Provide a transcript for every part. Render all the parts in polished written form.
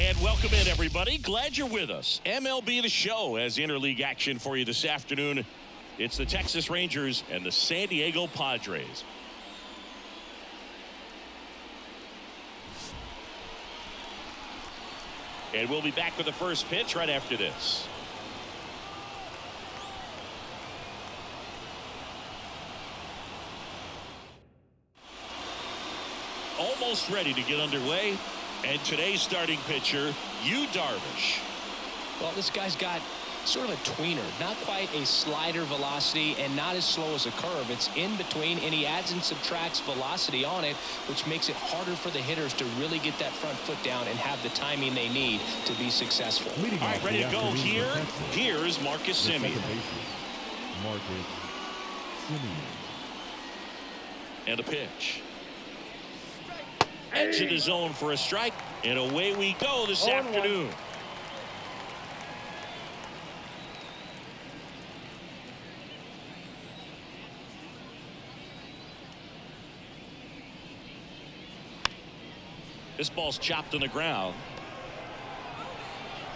And welcome in, everybody. Glad you're with us. MLB The Show has interleague action for you this afternoon. It's the Texas Rangers and the San Diego Padres. And we'll be back with the first pitch right after this. Almost ready to get underway. And today's starting pitcher, Darvish. Well, this guy's got sort of a tweener, not quite a slider velocity and not as slow as a curve. It's in between, and he adds and subtracts velocity on it, which makes it harder for the hitters to really get that front foot down and have the timing they need to be successful. All right, ready to go here. Here's Marcus Semien. And a pitch. Edge of the zone for a strike, and away we go this afternoon. This ball's chopped on the ground.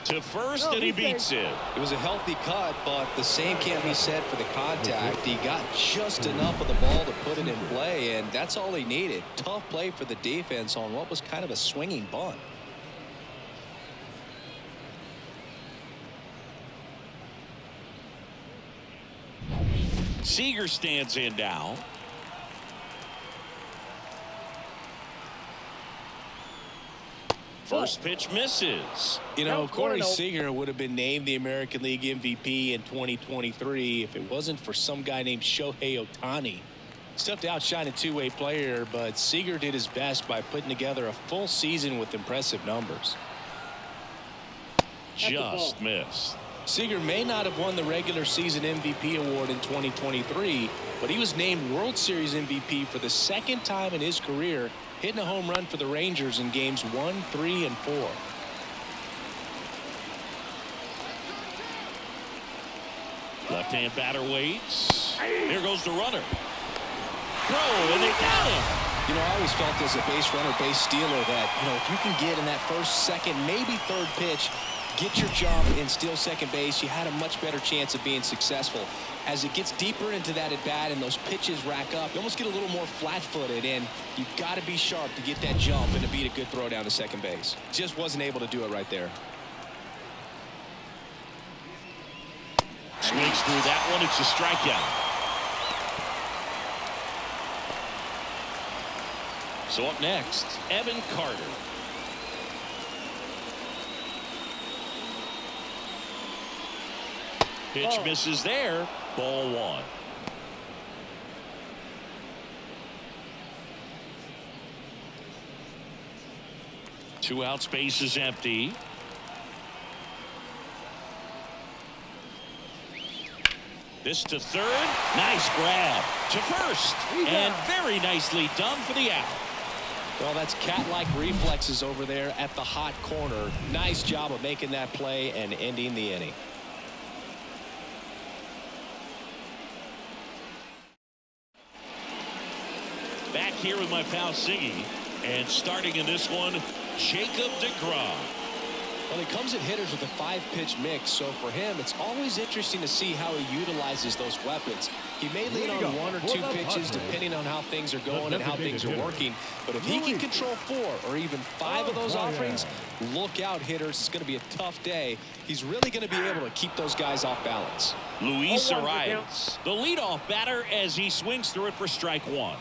To first, and he beats it. It was a healthy cut, but the same can't be said for the contact. He got just enough of the ball to put it in play, and that's all he needed. Tough play for the defense on what was kind of a swinging bunt. Seager stands in now. First pitch misses. You know, Corey Seager would have been named the American League MVP in 2023 if it wasn't for some guy named Shohei Ohtani. It's tough to outshine a two-way player, but Seager did his best by putting together a full season with impressive numbers. Just missed. Seager may not have won the regular season MVP award in 2023, but he was named World Series MVP for the second time in his career, hitting a home run for the Rangers in games 1, 3, and 4. Left-hand batter waits. Here goes the runner. Throw, and they got him. You know, I always felt as a base runner, base stealer that, if you can get in that first, second, maybe third pitch, get your jump and steal second base, you had a much better chance of being successful. As it gets deeper into that at bat and those pitches rack up, you almost get a little more flat-footed, and you've got to be sharp to get that jump and to beat a good throw down to second base. Just wasn't able to do it right there. Swings through that one. It's a strikeout. So up next, Evan Carter. Pitch misses there. Ball one. Two out, space is empty. This to third. Nice grab. To first. And very nicely done for the out. Well, that's cat-like reflexes over there at the hot corner. Nice job of making that play and ending the inning. Back here with my pal Siggy, and starting in this one, Jacob DeGrom. Well, he comes at hitters with a 5-pitch mix, so for him, it's always interesting to see how he utilizes those weapons. He may lean on 1 or 2 pitches depending on how things are going and how things are working, but if he can control 4 or even 5 of those offerings, look out, hitters. It's going to be a tough day. He's really going to be able to keep those guys off balance. Luis Arias, the leadoff batter, as he swings through it for strike one.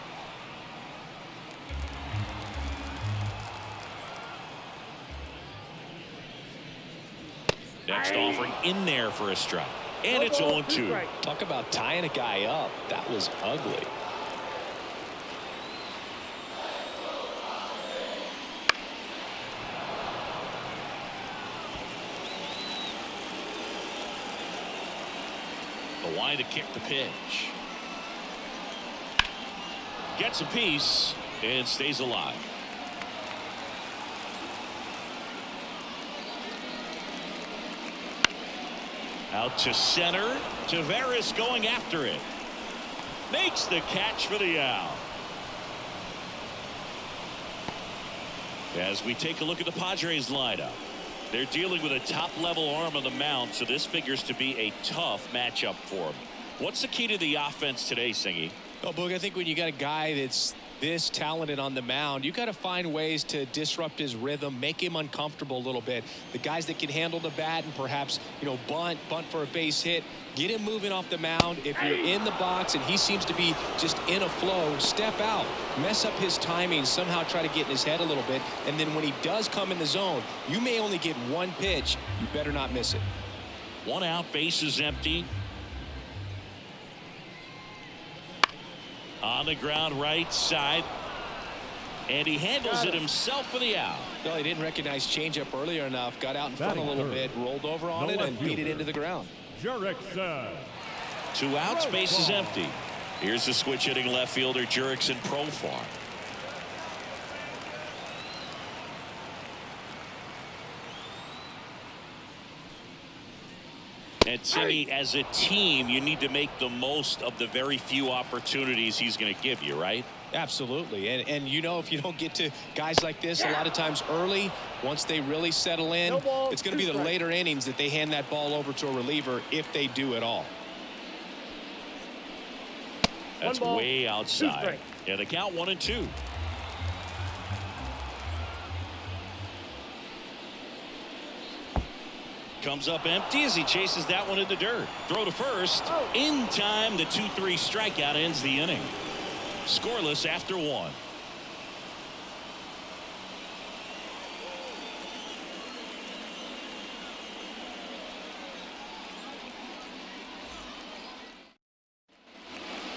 Next offering in there for a strike. And it's 0-2. Talk about tying a guy up. That was ugly. The line to kick the pitch. Gets a piece and stays alive. Out to center. Tavares going after it. Makes the catch for the out. As we take a look at the Padres lineup. They're dealing with a top-level arm on the mound, so this figures to be a tough matchup for him. What's the key to the offense today, Singy? Oh, Boog, I think when you got a guy that's this talented on the mound, you got to find ways to disrupt his rhythm, make him uncomfortable a little bit. The guys that can handle the bat and perhaps, you know, bunt for a base hit, get him moving off the mound. If you're in the box and he seems to be just in a flow, step out, mess up his timing, somehow try to get in his head a little bit. And then when he does come in the zone, you may only get one pitch. You better not miss it. 1 out, bases empty. On the ground, right side. And he handles it himself for the out. Well, he didn't recognize changeup earlier enough. Got out in front a little bit, rolled over on it, and beat it into the ground. 2 outs, bases empty. Here's the switch hitting left fielder Jurickson Profar. And Cindy, as a team, you need to make the most of the very few opportunities he's going to give you, right? Absolutely. And you know, if you don't get to guys like this a lot of times early, once they really settle in, it's going to be the later innings that they hand that ball over to a reliever, if they do at all. That's way outside. Yeah, the count 1-2. Comes up empty as he chases that one in the dirt. Throw to first. In time, the 2-3 strikeout ends the inning. Scoreless after 1.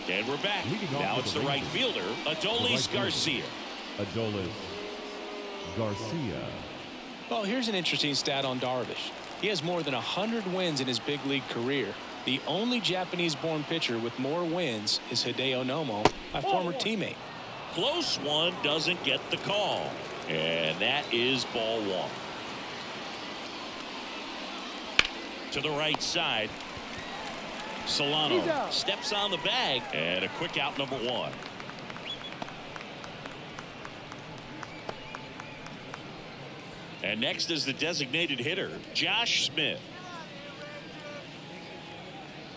And we're back. Now it's the right fielder, Adolis Garcia. Adolis Garcia. Well, here's an interesting stat on Darvish. He has more than 100 wins in his big league career. The only Japanese-born pitcher with more wins is Hideo Nomo, my former teammate. Close one, doesn't get the call. And that is ball 1. To the right side. Solano steps on the bag, and a quick out, number 1. And next is the designated hitter, Josh Smith.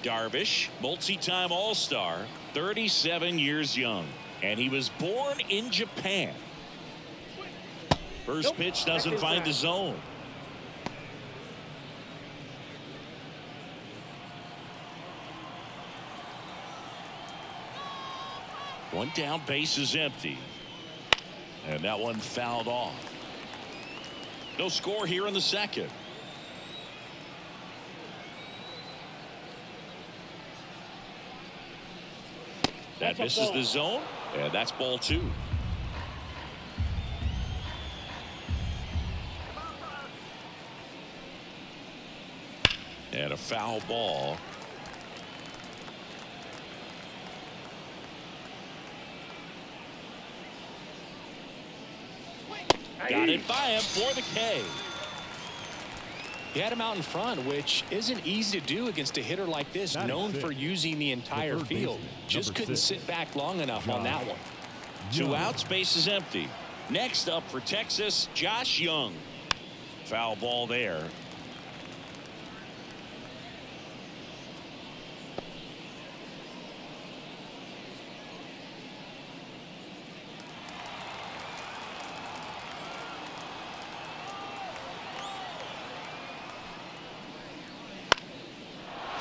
Darvish, multi-time All-Star, 37 years young, and he was born in Japan. First pitch doesn't find the zone. One down, base is empty. And that one fouled off. No score here in the second. That misses the zone, and that's ball 2. And a foul ball. Got it by him for the K. He had him out in front, which isn't easy to do against a hitter like this, known for using the entire field. Just couldn't sit back long enough on that one. 2 outs, base is empty. Next up for Texas, Josh Young. Foul ball there.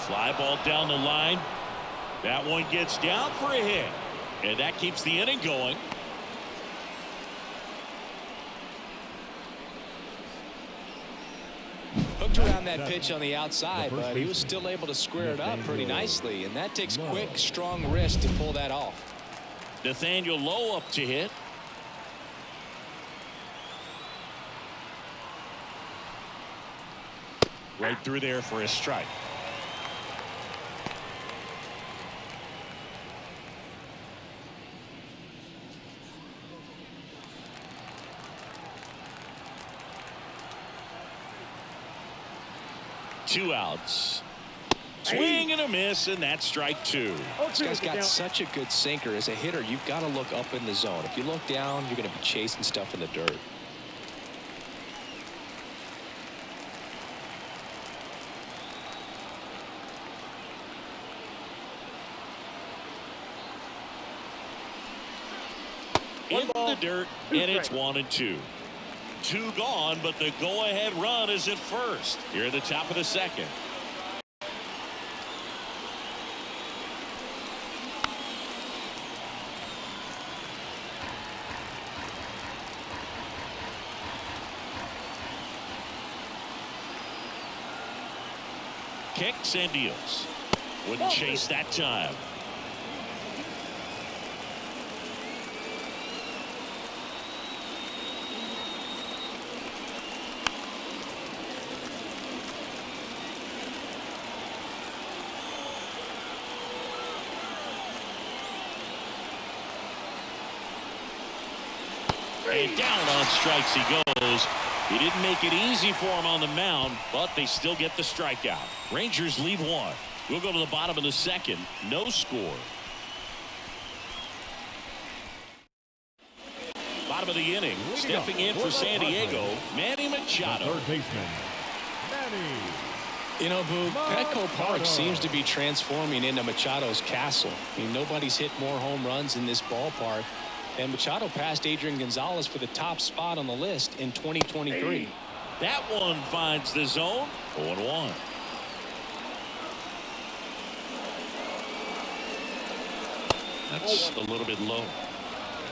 Fly ball down the line. That one gets down for a hit. And that keeps the inning going. Hooked around that pitch on the outside, but he was still able to square it up pretty nicely. And that takes quick, strong wrist to pull that off. Nathaniel Lowe up to hit. Right through there for a strike. Two outs. Swing and a miss, and that's strike 2. This guy's got such a good sinker. As a hitter, you've got to look up in the zone. If you look down, you're going to be chasing stuff in the dirt. in the dirt, and it's 1-2. 2 gone, but the go-ahead run is at first here at the top of the second. Kicks and deals. Wouldn't chase that time. And down on strikes he goes. He didn't make it easy for him on the mound, but they still get the strikeout. Rangers leave 1. We'll go to the bottom of the second. No score. Bottom of the inning. Stepping in for San Diego, Manny Machado. Third baseman, Manny. You know, Boog, Petco Park seems to be transforming into Machado's castle. I mean, nobody's hit more home runs in this ballpark. And Machado passed Adrian Gonzalez for the top spot on the list in 2023. That one finds the zone. 0-1. That's a little bit low.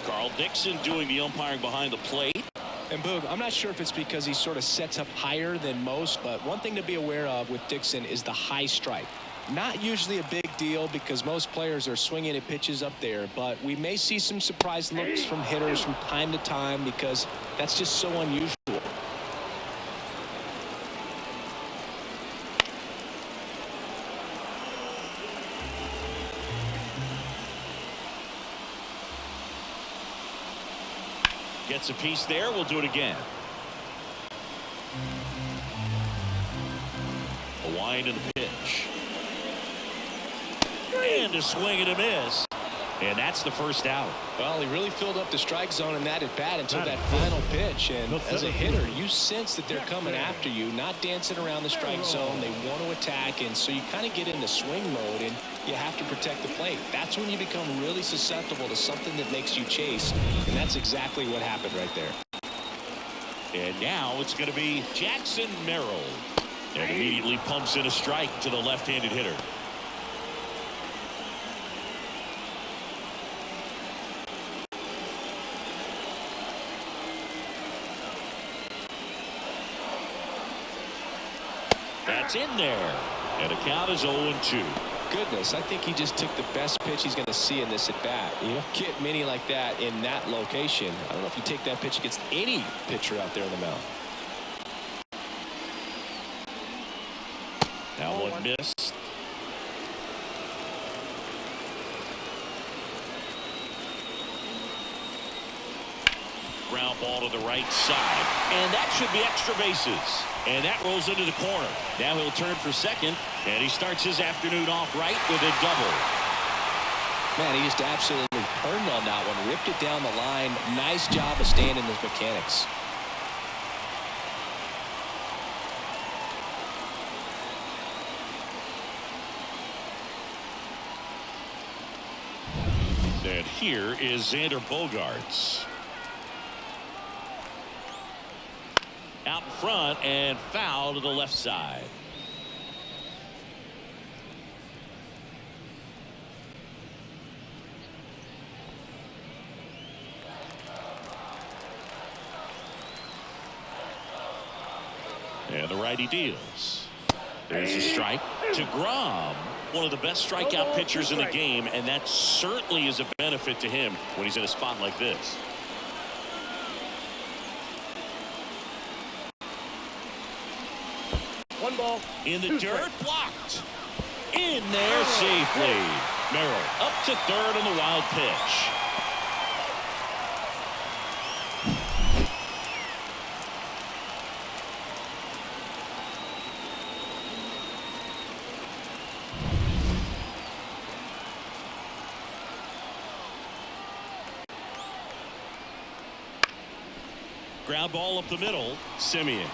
Carl Dixon doing the umpiring behind the plate. And Boog, I'm not sure if it's because he sort of sets up higher than most, but one thing to be aware of with Dixon is the high strike. Not usually a big deal because most players are swinging at pitches up there, but we may see some surprise looks from hitters from time to time because that's just so unusual. Gets a piece there. We'll do it again. A wind and a pitch. And a swing and a miss. And that's the first out. Well, he really filled up the strike zone in that at bat until that final pitch. And as a hitter, you sense that they're coming after you, not dancing around the strike zone. They want to attack, and so you kind of get into swing mode, and you have to protect the plate. That's when you become really susceptible to something that makes you chase, and that's exactly what happened right there. And now it's going to be Jackson Merrill. And immediately pumps in a strike to the left-handed hitter. That's in there. And the count is 0-2. Goodness, I think he just took the best pitch he's going to see in this at bat. You don't get many like that in that location. I don't know if you take that pitch against any pitcher out there on the mound. Now one missed. Ground ball to the right side. And that should be extra bases. And that rolls into the corner. Now he'll turn for second. And he starts his afternoon off right with a double. Man, he just absolutely turned on that one. Ripped it down the line. Nice job of staying in his mechanics. And here is Xander Bogaerts. Out in front and foul to the left side. And the righty deals. There's a strike to Grom. One of the best strikeout pitchers in the game, and that certainly is a benefit to him when he's in a spot like this. One ball. In the dirt, blocked. In there safely. Merrill up to third on the wild pitch. Ground ball up the middle. Simeon.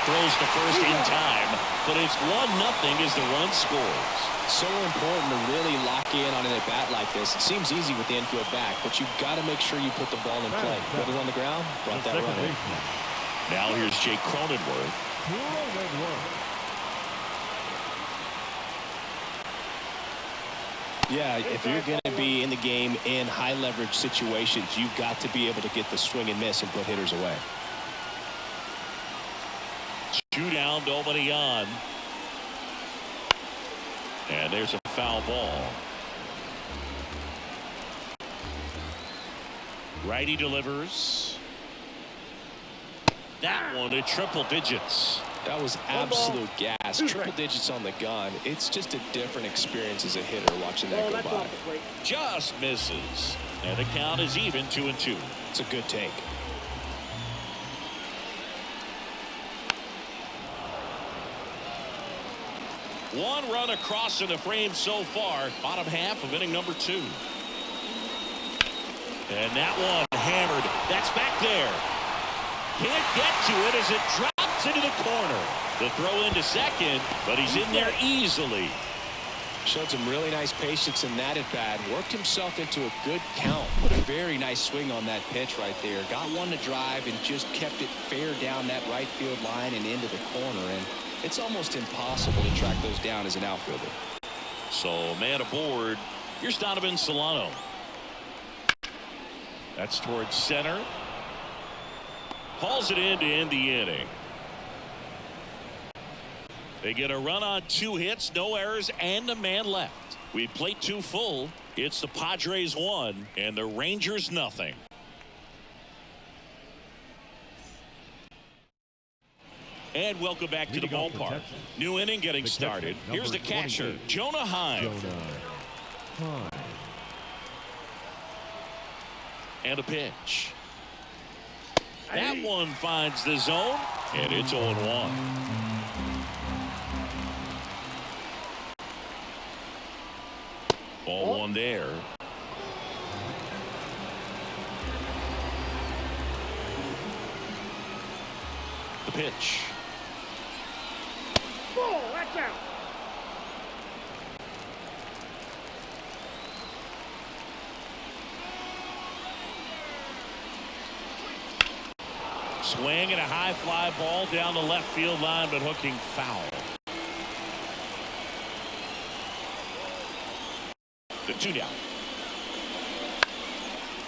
throws to first in time, but it's 1-0 as the run scores. So important to really lock in on an at-bat like this. It seems easy with the infield back, but you've got to make sure you put the ball in play. Put it on the ground, brought that run in. Now here's Jake Cronenworth. Yeah, if you're going to be in the game in high-leverage situations, you've got to be able to get the swing and miss and put hitters away. 2 down, nobody on. And there's a foul ball. Righty delivers. That one at triple digits. That was absolute gas. Triple digits on the gun. It's just a different experience as a hitter watching that go by. Just misses. And the count is even 2-2. It's a good take. One run across in the frame so far. Bottom half of inning number 2. And that one hammered. That's back there. Can't get to it as it drops into the corner. The throw into second, but he's in there easily. Showed some really nice patience in that at bat. Worked himself into a good count. Put a very nice swing on that pitch right there. Got one to drive and just kept it fair down that right field line and into the corner. And it's almost impossible to track those down as an outfielder. So man aboard. Here's Donovan Solano. That's towards center. Hauls it in to end the inning. They get a run on 2 hits, no errors, and a man left. We played 2 full. It's the Padres 1 and the Rangers nothing. And welcome back to the ballpark. New inning getting started. Here's the catcher, Jonah Heim. And a pitch. That one finds the zone, and it's 0-1. Ball 1 there. The pitch. Ball, watch out. Swing and a high fly ball down the left field line, but hooking foul. The 2 down.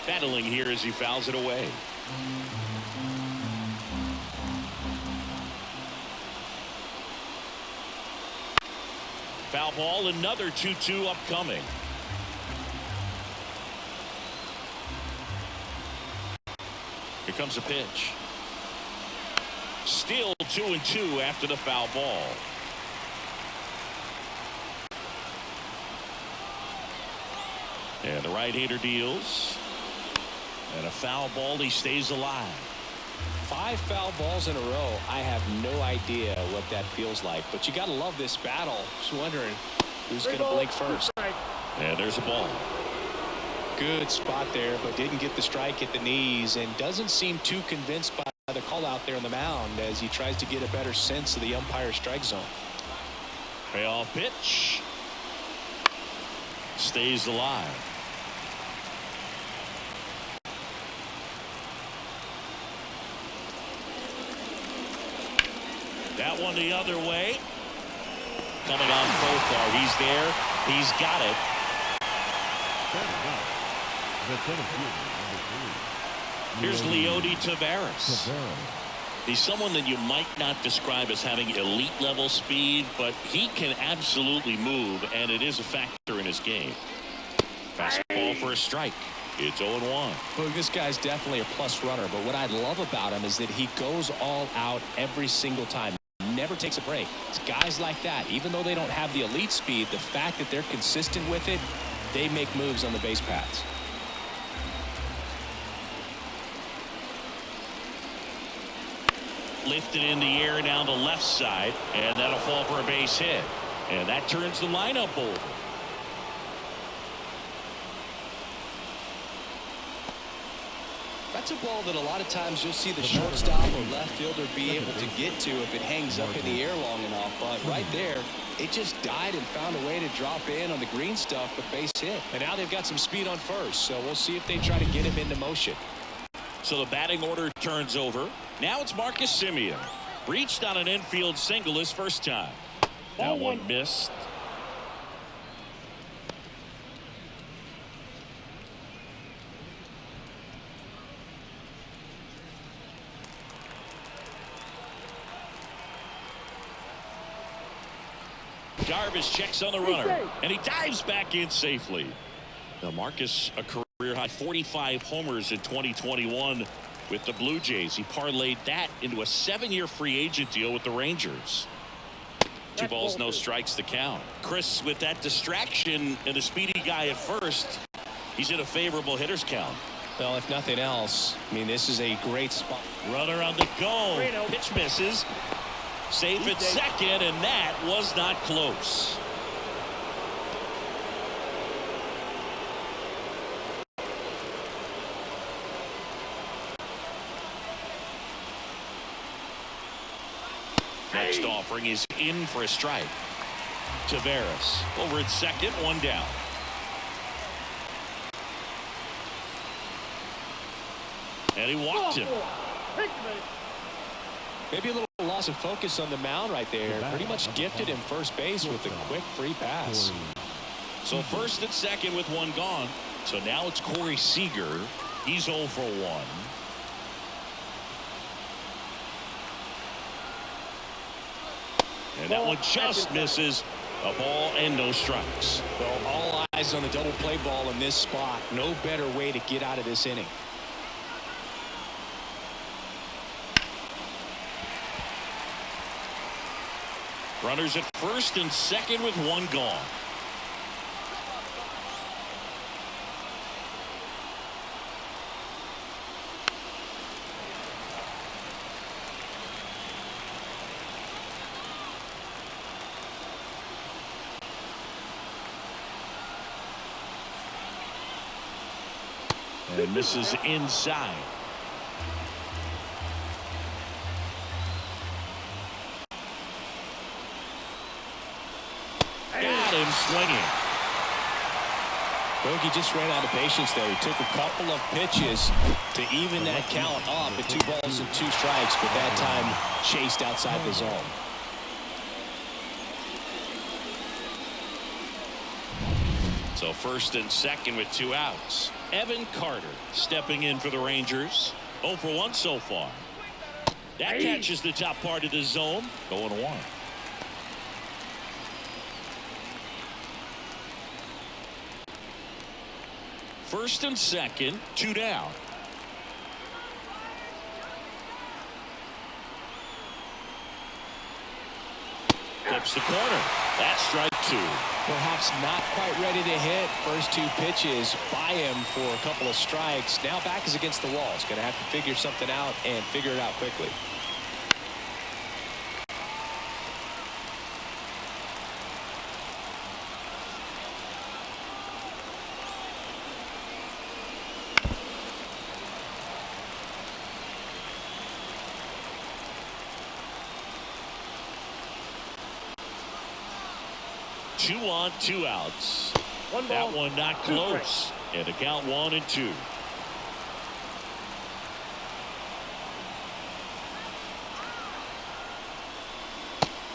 Battling here as he fouls it away. Foul ball, another 2-2 upcoming. Here comes a pitch. Still 2-2 after the foul ball. And the right-hander deals. And a foul ball, he stays alive. 5 foul balls in a row. I have no idea what that feels like, but you got to love this battle. Just wondering who's going to blink first. And there's a ball. Good spot there, but didn't get the strike at the knees and doesn't seem too convinced by the call out there on the mound as he tries to get a better sense of the umpire's strike zone. Payoff pitch. Stays alive. That one the other way. Coming on Profar. He's there. He's got it. Here's Leody Taveras. He's someone that you might not describe as having elite level speed, but he can absolutely move, and it is a factor in his game. Fastball for a strike. It's 0-1. Well, this guy's definitely a plus runner, but what I love about him is that he goes all out every single time. Never takes a break. It's guys like that, even though they don't have the elite speed, the fact that they're consistent with it, they make moves on the base paths. Lifted in the air down the left side, and that'll fall for a base hit. And that turns the lineup over. That's a ball that a lot of times you'll see the shortstop or left fielder be able to get to if it hangs up in the air long enough. But right there, it just died and found a way to drop in on the green stuff with base hit. And now they've got some speed on first, so we'll see if they try to get him into motion. So the batting order turns over. Now it's Marcus Semien. Reached on an infield single his first time. That one missed. Darvish checks on the runner, and he dives back in safely. Now Marcus, a career-high 45 homers in 2021 with the Blue Jays. He parlayed that into a 7-year free agent deal with the Rangers. 2 balls, no strikes to count. Chris, with that distraction and the speedy guy at first, he's in a favorable hitter's count. Well, if nothing else, I mean, this is a great spot. Runner on the go. Pitch misses. Safe at second, and that was not close. Next offering is in for a strike. Taveras over at second, 1 down. And he walked him. Maybe a little loss of focus on the mound right there. Pretty much gifted him first base with a quick free pass. So first and second with 1 gone. So now it's Corey Seager. He's 0 for 1. And that one just misses. A ball and no strikes. Well, all eyes on the double play ball in this spot. No better way to get out of this inning. Runners at first and second with 1 gone. And misses inside. Got him swinging. Bogey just ran out of patience there. He took a couple of pitches to even that count up at 2 balls and 2 strikes, but that time chased outside the zone. So first and second with 2 outs. Evan Carter stepping in for the Rangers. 0 for 1 so far. That catches the top part of the zone. 0-1. First and second, 2 down. Clips the corner. That's strike 2. Perhaps not quite ready to hit. First 2 pitches by him for a couple of strikes. Now back is against the wall. He's going to have to figure something out and figure it out quickly. Two on, 2 outs. That one not close. And the count 1-2.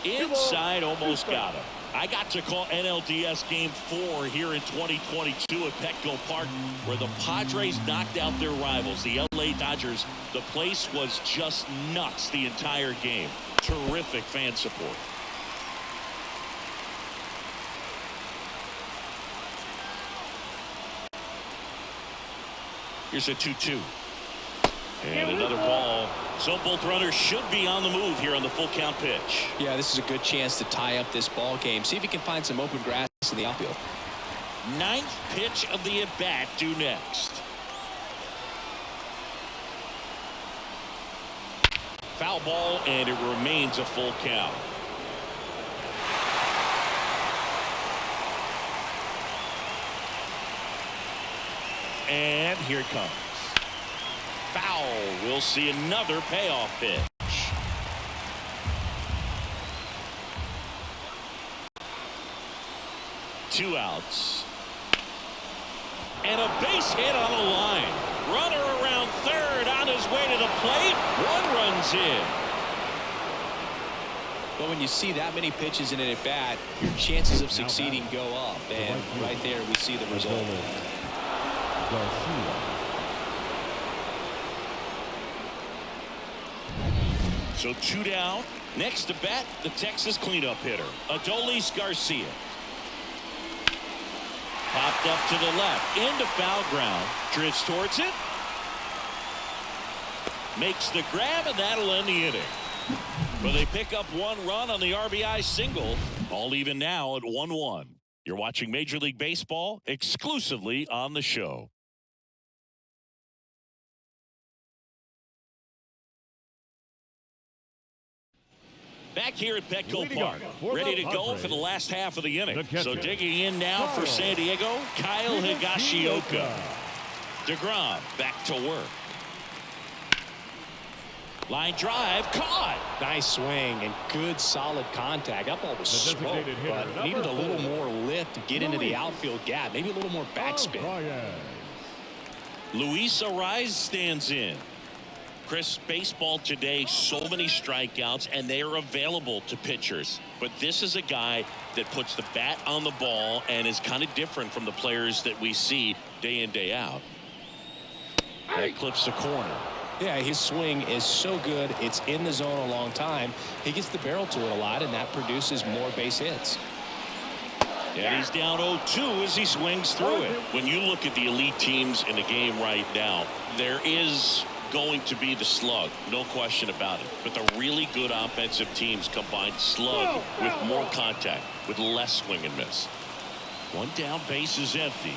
Inside, almost got him. I got to call NLDS Game 4 here in 2022 at Petco Park, where the Padres knocked out their rivals, the LA Dodgers. The place was just nuts the entire game. Terrific fan support. Here's a 2-2. And another ball. So both runners should be on the move here on the full count pitch. Yeah, this is a good chance to tie up this ball game. See if he can find some open grass in the outfield. 9th pitch of the at-bat due next. Foul ball, and it remains a full count. And here it comes. foul. We'll see another payoff pitch. Two outs. And a base hit on the line. Runner around third on his way to the plate. One run's in. But when you see that many pitches in an at-bat, your chances of succeeding go up. And right there, we see the result. So two down. Next to bat, the Texas cleanup hitter, Adolis Garcia. Popped up to the left, into foul ground, drifts towards it, makes the grab, and that'll end the inning. But they pick up one run on the RBI single, all even now at 1-1. You're watching Major League Baseball exclusively on the show. Back here at Petco Park, ready to go for the last half of the inning. So digging in now for San Diego, Kyle Higashioka. DeGrom back to work. Line drive, caught. Nice swing and good solid contact. That ball was smoked, but needed a little more lift to get into the outfield gap. Maybe a little more backspin. Luis Ariz stands in. Chris, baseball today, so many strikeouts, and they are available to pitchers. But this is a guy that puts the bat on the ball and is kind of different from the players that we see day in, day out. That clips the corner. Yeah, his swing is so good. It's in the zone a long time. He gets the barrel to it a lot, and that produces more base hits. And he's down 0-2 as he swings through it. When you look at the elite teams in the game right now, there is going to be the slug, no question about it. But the really good offensive teams combine slug with more contact, with less swing and miss. One down, base is empty.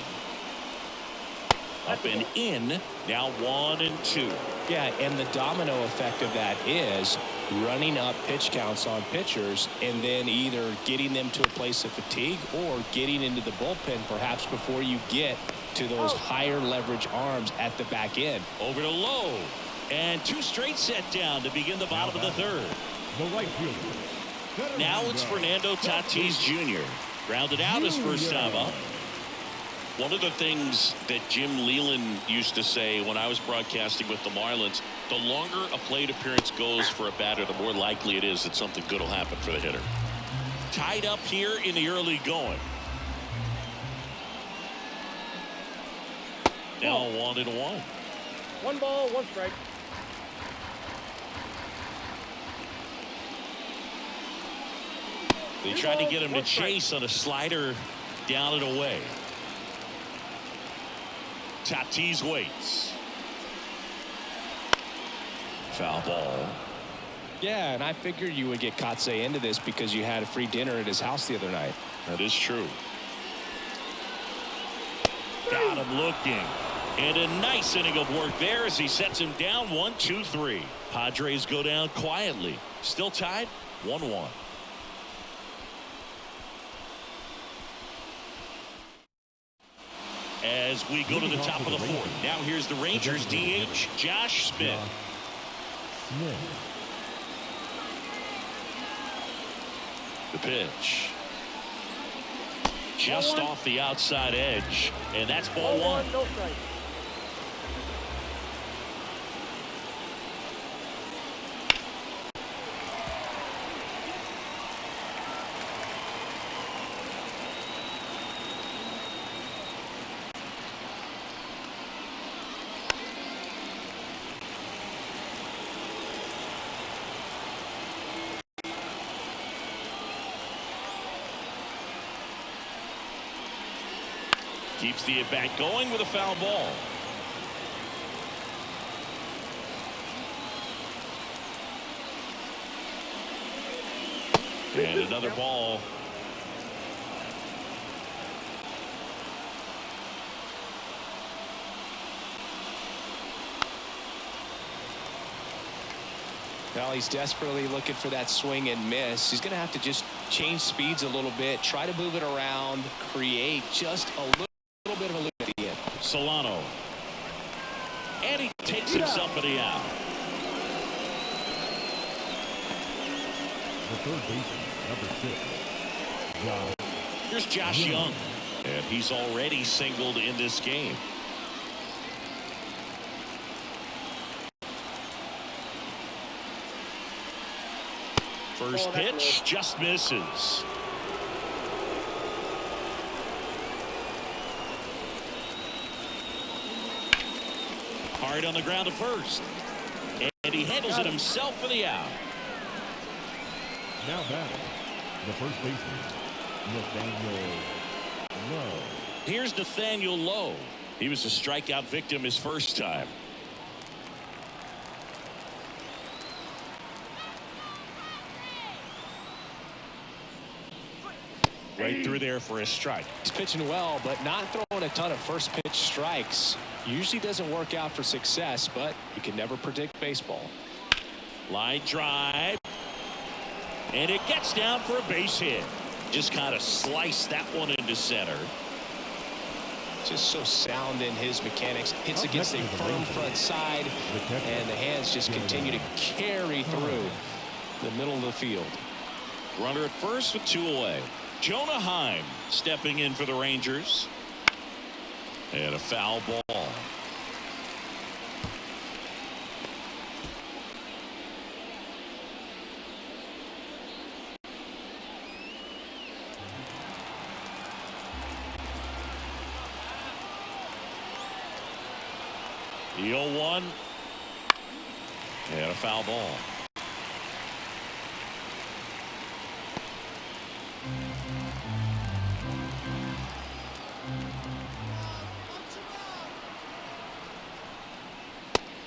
Up and in, now 1-2. Yeah, and the domino effect of that is running up pitch counts on pitchers and then either getting them to a place of fatigue or getting into the bullpen perhaps before you get to those higher leverage arms at the back end. Over to Lowe, and two straight set down to begin the bottom of the third. Now it's Fernando Tatis Jr. Grounded out his first time up. One of the things that Jim Leland used to say when I was broadcasting with the Marlins, the longer a plate appearance goes for a batter, the more likely it is that something good will happen for the hitter. Tied up here in the early going. Now 1-1. 1 ball, 1 strike. They tried to get him to chase on a slider down and away. Tatis waits. Foul ball. Yeah, and I figured you would get Kotsay into this because you had a free dinner at his house the other night. That is true. Got him looking. And a nice inning of work there as he sets him down 1-2-3. Padres go down quietly. Still tied 1-1. As we go to the top of the fourth. Now here's the Rangers DH, Josh Smith. The pitch. Just off the outside edge. And that's ball one. No strike. Keeps the at-bat going with a foul ball. And another ball. Well, he's desperately looking for that swing and miss. He's going to have to just change speeds a little bit, try to move it around, create just a little bit of a loop at the end. Solano. And he takes himself for the out. The third baseman, number 6. Josh. Here's Josh Young. And he's already singled in this game. First pitch just misses. Hard on the ground to first. And he handles it himself for the out. Now batting, the first baseman, Nathaniel Lowe. Here's Nathaniel Lowe. He was a strikeout victim his first time. Right through there for a strike. He's pitching well, but not throwing a ton of first pitch strikes. Usually doesn't work out for success, but you can never predict baseball. Line drive. And it gets down for a base hit. Just kind of sliced that one into center. Just so sound in his mechanics. Hits against a firm front side, and the hands just continue to carry through the middle of the field. Runner at first with 2 away. Jonah Heim stepping in for the Rangers. And a foul ball. The 0-1. And a foul ball.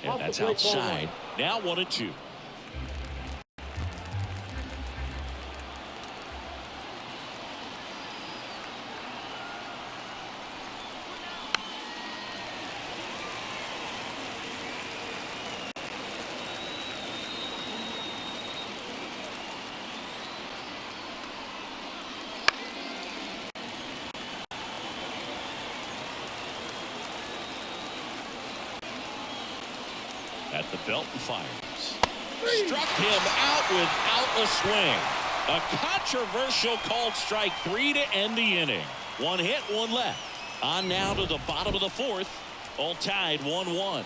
And that's outside. Now 1-2. At the belt and fires. Struck him out without a swing. A controversial called strike 3 to end the inning. 1 hit, 1 left. On now to the bottom of the 4th. All tied 1-1.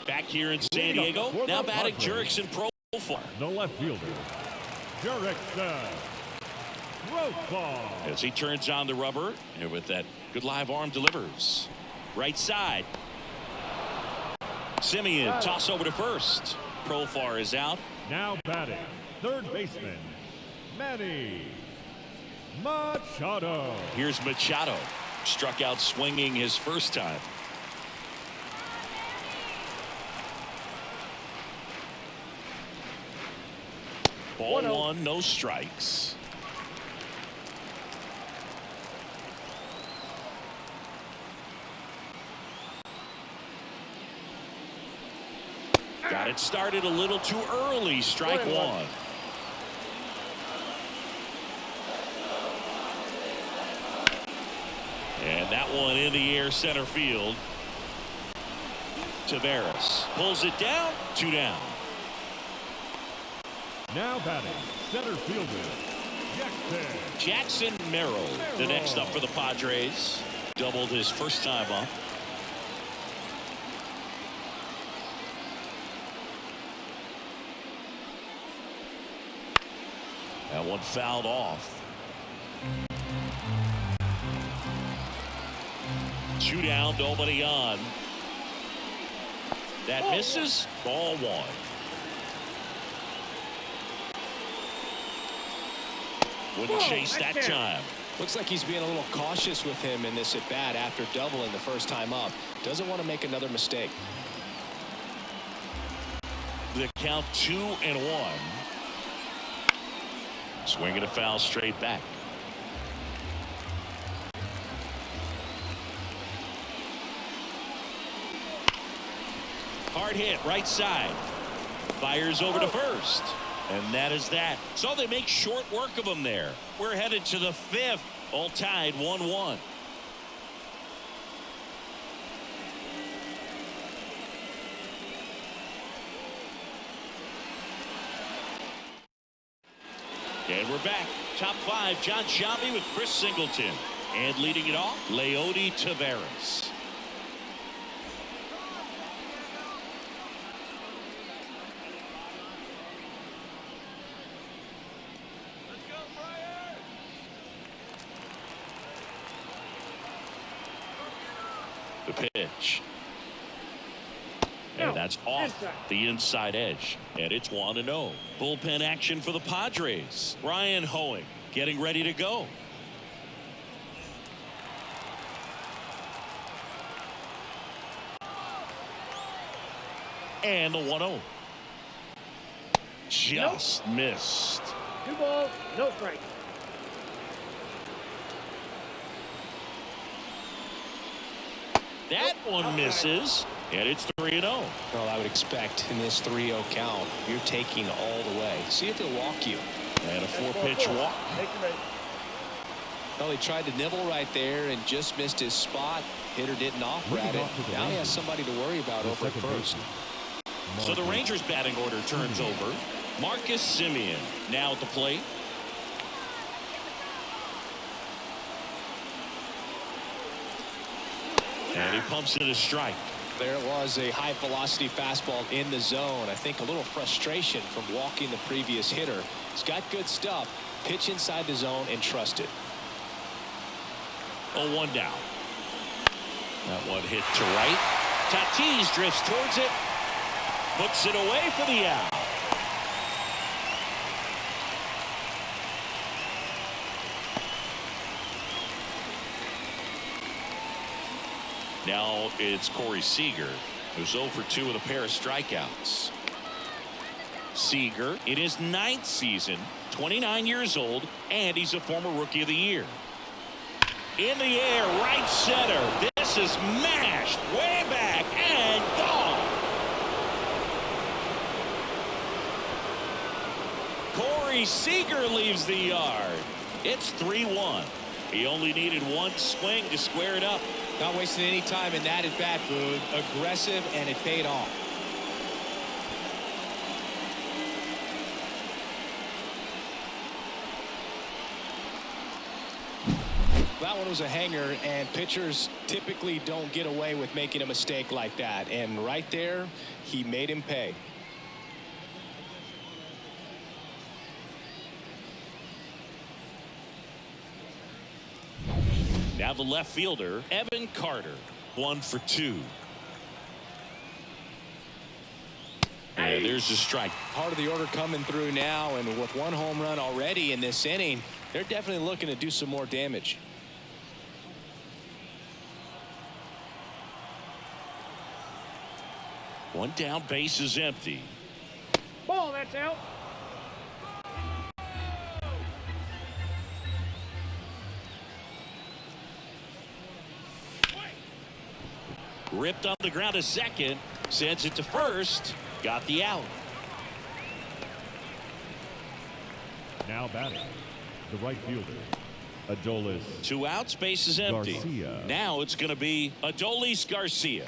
Back here in San Diego. Now batting Jurickson Profile. The left fielder, Jurickson Profile. As he turns on the rubber, and with that good live arm delivers. Right side. Simeon toss over to first. Profile is out. Now batting, third baseman, Manny Machado. Here's Machado. Struck out swinging his first time. Ball 1, no strikes. Got it started a little too early. Strike 1. And that one in the air center field. Taveras pulls it down. 2 down. Now batting, center fielder, Jackson Merrill, the next up for the Padres. Doubled his first time up. That one fouled off. 2 down, nobody on. That misses. Ball 1. Wouldn't chase that time. Looks like he's being a little cautious with him in this at bat after doubling the first time up. Doesn't want to make another mistake. The count 2-1. Swinging a foul straight back. Hard hit right side. Fires over to first. And that is that. So they make short work of him there. We're headed to the fifth. All tied 1-1. And we're back. Top five, John Sciambi with Chris Singleton. And leading it off, Leody Taveras. The pitch. And that's off the inside edge. And it's 1-0. Bullpen action for the Padres. Ryan Hoeing getting ready to go. And the 1-0. Just missed. 2 balls, no strikes. That one misses. And it's 3-0. Well, I would expect in this 3-0 count, you're taking all the way. See if he'll walk you. And a 4-pitch walk. Well, he tried to nibble right there and just missed his spot. Hitter didn't offer at it. Now he has somebody to worry about over at first. So the Rangers batting order turns over. Marcus Semien now at the plate. And he pumps it a strike. There it was, a high velocity fastball in the zone. I think a little frustration from walking the previous hitter. He's got good stuff. Pitch inside the zone and trust it. 0-1 down. That one hit to right. Tatis drifts towards it. Puts it away for the out. Now it's Corey Seager, who's 0 for 2 with a pair of strikeouts. Seager in his 9th season, 29 years old, and he's a former Rookie of the Year. In the air, right center. This is mashed way back and gone. Corey Seager leaves the yard. It's 3-1. He only needed one swing to square it up. Not wasting any time in that at bat, Boone. Aggressive, and it paid off. That one was a hanger, and pitchers typically don't get away with making a mistake like that. And right there, he made him pay. Now the left fielder, Evan Carter, 1 for 2. And there's the strike. Part of the order coming through now, and with 1 home run already in this inning, they're definitely looking to do some more damage. One down, base is empty. Ball, that's out. Ripped on the ground to second, sends it to first, got the out. Now batting, the right fielder, Adolis. 2 outs, base is empty. Garcia. Now it's going to be Adolis Garcia.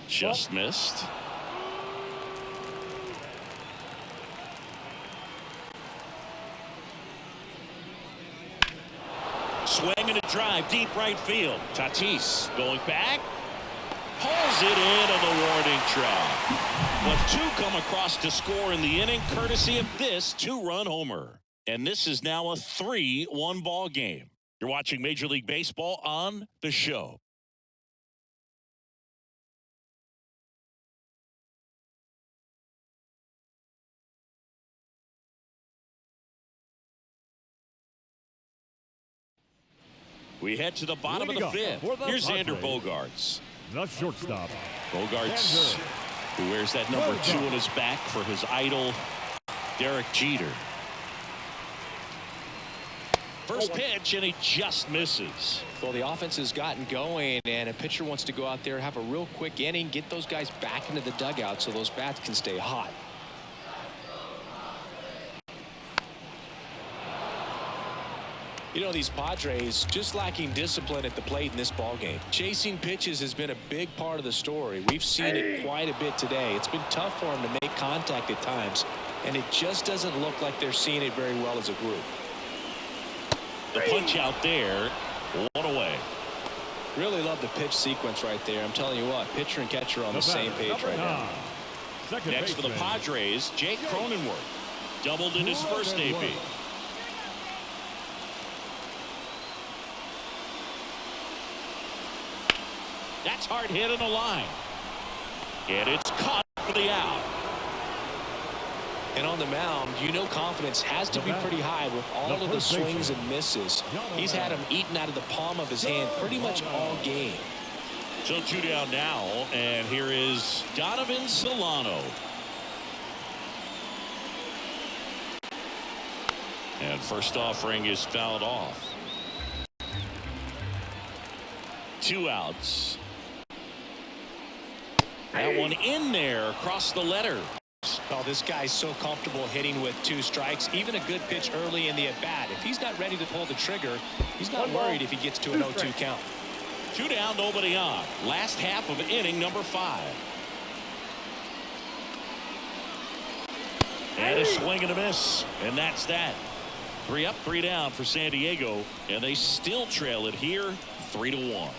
Just missed. Swing and a drive, deep right field. Tatis going back. Pulls it in on the warning track. But 2 come across to score in the inning, courtesy of this 2-run homer. And this is now a 3-1 ball game. You're watching Major League Baseball on The Show. We head to the bottom of the 5th. Here's Xander Bogaerts. The shortstop. Bogaerts, who wears that number 2 on his back for his idol, Derek Jeter. First pitch, and he just misses. Well, the offense has gotten going, and a pitcher wants to go out there, have a real quick inning, get those guys back into the dugout so those bats can stay hot. You know, these Padres just lacking discipline at the plate in this ballgame. Chasing pitches has been a big part of the story. We've seen it quite a bit today. It's been tough for them to make contact at times, and it just doesn't look like they're seeing it very well as a group. The punch out there, 1 away. Really love the pitch sequence right there. I'm telling you what, pitcher and catcher are on the same page right now. Next for the Padres, Jake Cronenworth. Doubled in his first AB. That's hard hit in the line. And it's caught for the out. And on the mound, you know confidence has to be pretty high with all of the swings and misses. He's had them eaten out of the palm of his hand pretty much all game. So 2 down now, and here is Donovan Solano. And first offering is fouled off. 2 outs. That one in there across the letter. Oh, this guy's so comfortable hitting with 2 strikes. Even a good pitch early in the at-bat. If he's not ready to pull the trigger, he's not worried if he gets to an 0-2 count. 2 down, nobody on. Last half of inning number 5. And a swing and a miss. And that's that. 3 up, 3 down for San Diego. And they still trail it here 3-1.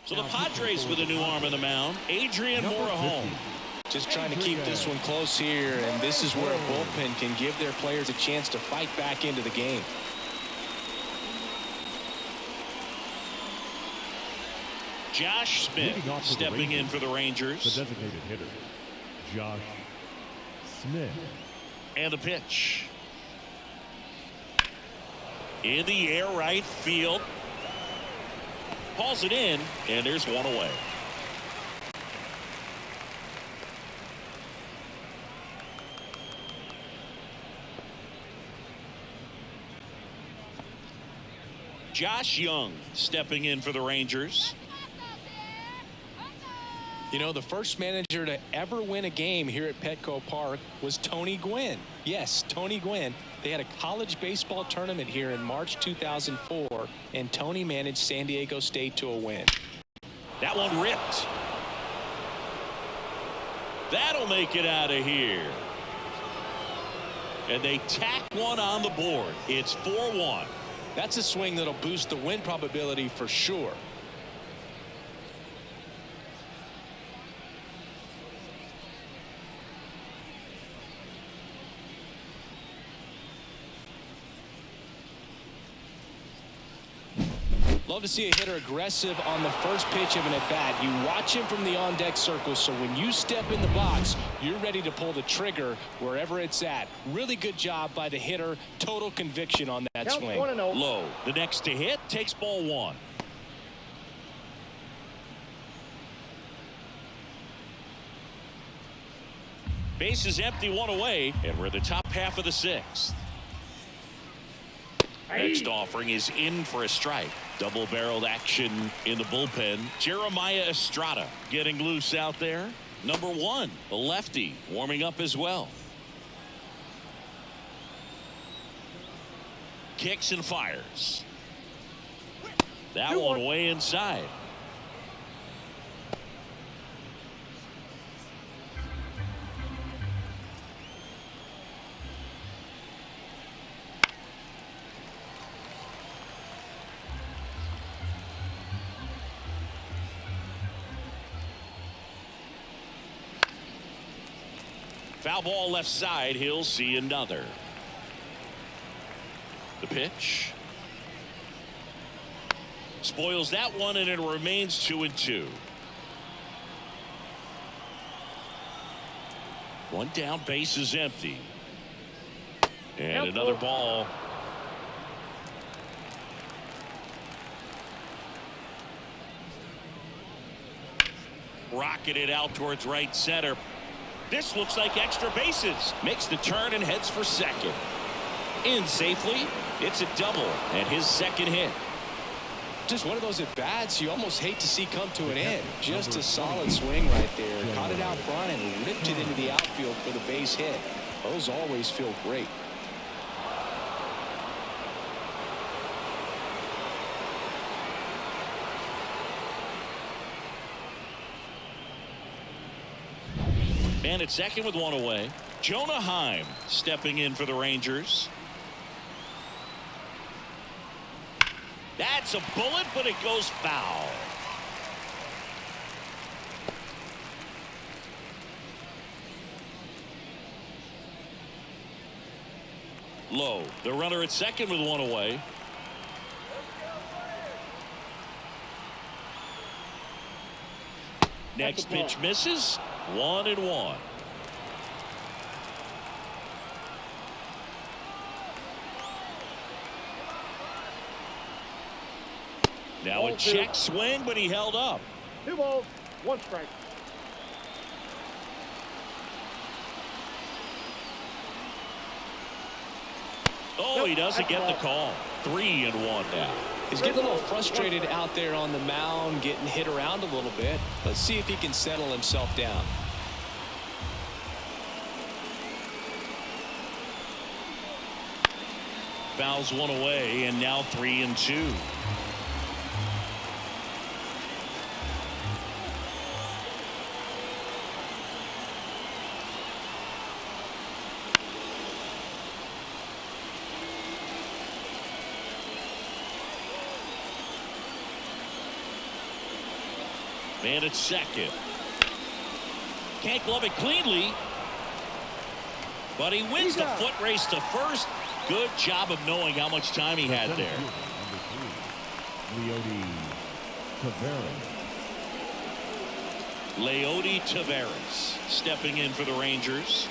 So the Padres with a new arm in the mound, Adrian Morejon. Just trying to keep this one close here, and this is where a bullpen can give their players a chance to fight back into the game. Josh Smith stepping in for the Rangers. The designated hitter, Josh Smith. And a pitch. In the air, right field. Hauls it in, and there's 1 away. Josh Young stepping in for the Rangers. You know, the first manager to ever win a game here at Petco Park was Tony Gwynn. Yes, Tony Gwynn. They had a college baseball tournament here in March 2004, and Tony managed San Diego State to a win. That one ripped. That'll make it out of here. And they tack one on the board. It's 4-1. That's a swing that'll boost the win probability for sure. Love to see a hitter aggressive on the first pitch of an at-bat. You watch him from the on-deck circle, so when you step in the box, you're ready to pull the trigger wherever it's at. Really good job by the hitter. Total conviction on that swing. Low. The next to hit takes ball 1. Base is empty, 1 away, and we're the top half of the 6th. Next offering is in for a strike. Double-barreled action in the bullpen. Jeremiah Estrada getting loose out there. Number 1, the lefty, warming up as well. Kicks and fires. That one way inside. Foul ball left side. He'll see another. The pitch. Spoils that one, and it remains 2-2. 1 down, base is empty. And another ball. Rocketed out towards right center. This looks like extra bases. Makes the turn and heads for second. In safely. It's a double and his second hit. Just one of those at-bats you almost hate to see come to an end. Just a solid swing right there. Caught it out front and ripped it into the outfield for the base hit. Those always feel great. And at second with one away, Jonah Heim stepping in for the Rangers. That's a bullet, but it goes foul. Low, the runner at second with one away. Next pitch misses. 1-1. Now a check swing, but he held up. 2 balls, 1 strike. Oh, he doesn't get the call. 3-1 now. He's getting a little frustrated out there on the mound, getting hit around a little bit. Let's see if he can settle himself down. Fouls one away, and now 3-2. Man at second. Can't glove it cleanly. But he wins the foot race to first. Good job of knowing how much time he had there. Leody Taveras stepping in for the Rangers.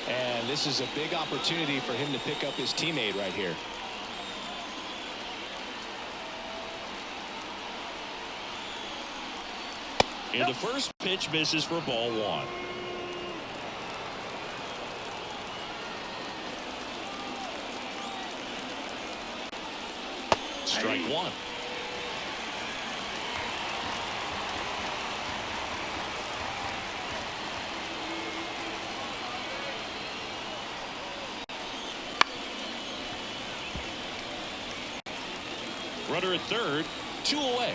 And this is a big opportunity for him to pick up his teammate right here. And the first pitch misses for ball 1. Strike 1. Runner at third, 2 away.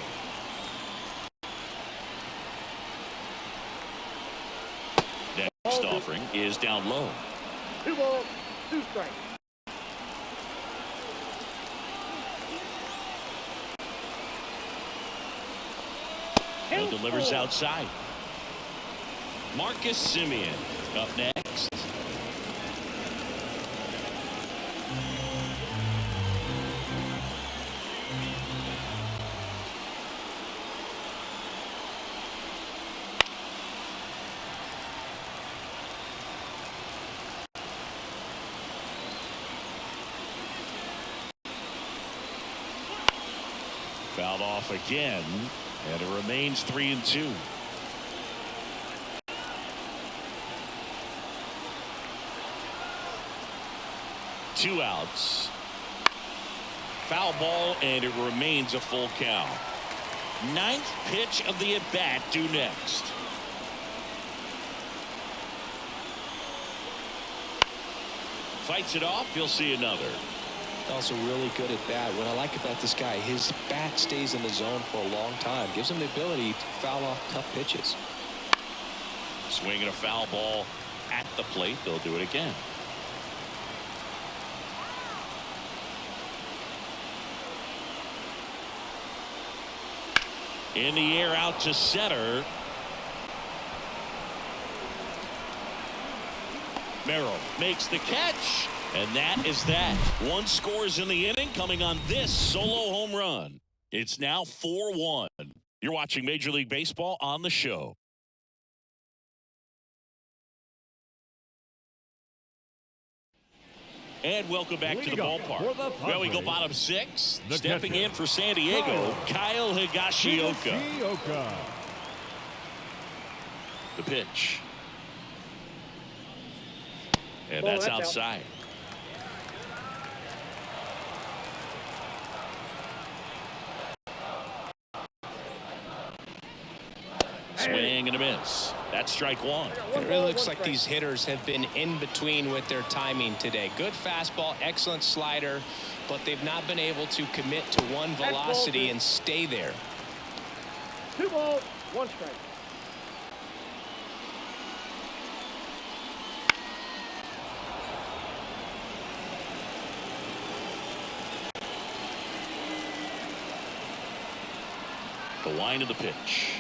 Next offering is down low. 2 balls, 2 strikes. And delivers outside. Marcus Semien up next. Fouled off again, and it remains 3-2. Two outs. Foul ball, and it remains a full count. 9th pitch of the at-bat due next. Fights it off. You'll see another. Also really good at bat. What I like about this guy, his bat stays in the zone for a long time. Gives him the ability to foul off tough pitches. Swinging a foul ball at the plate. They'll do it again. In the air out to center. Merrill makes the catch. And that is that. 1 scores in the inning, coming on this solo home run. It's now 4-1. You're watching Major League Baseball on the show. And welcome back to the ballpark. Well, we go bottom 6. Stepping in for San Diego, Kyle Higashioka. The pitch. And Ball, that's that's out. outside. Swing and a miss. That's strike one. It really looks like these hitters have been in between with their timing today. Good fastball, excellent slider, but they've not been able to commit to one velocity and stay there. 2 balls, 1 strike. The line of the pitch.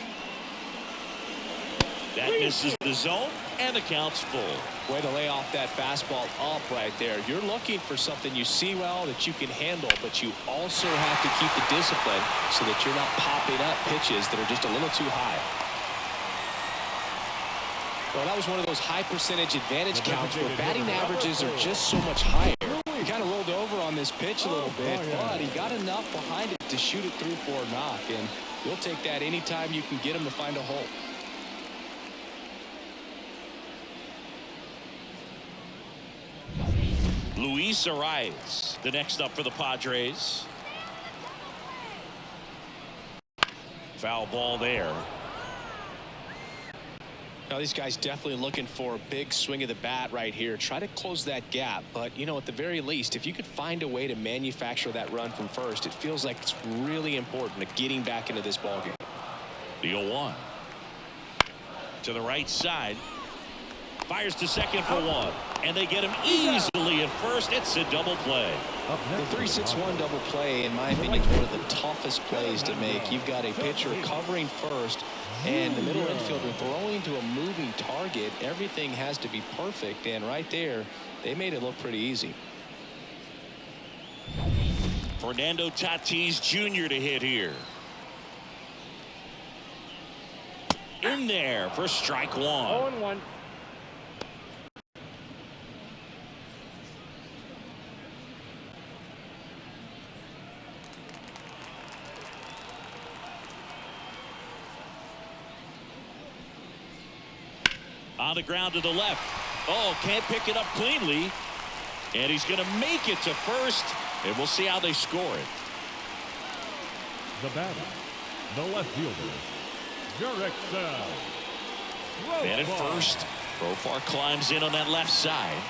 That misses the zone, and the count's full. Way to lay off that fastball up right there. You're looking for something you see well that you can handle, but you also have to keep the discipline so that you're not popping up pitches that are just a little too high. Well, that was one of those high percentage advantage counts where batting averages are just so much higher. He kind of rolled over on this pitch a little bit, but he got enough behind it to shoot it through for a knock, and you'll take that anytime you can get him to find a hole. Luis Arias, the next up for the Padres. Foul ball there. Now these guys definitely looking for a big swing of the bat right here. Try to close that gap, but you know, at the very least, if you could find a way to manufacture that run from first, it feels like it's really important to getting back into this ballgame. The 0-1 to the right side. Fires to second for one, and they get him easily at first. It's a double play. The 3-6-1 double play, in my opinion, is one of the toughest plays to make. You've got a pitcher covering first, and the middle infielder throwing to a moving target. Everything has to be perfect, and right there, they made it look pretty easy. Fernando Tatis Jr. to hit here. In there for strike one. 0-1. On the ground to the left. Oh, can't pick it up cleanly. And he's going to make it to first. And we'll see how they score it. The batter, the left fielder, Jurickson. And at first, Profar climbs in on that left side.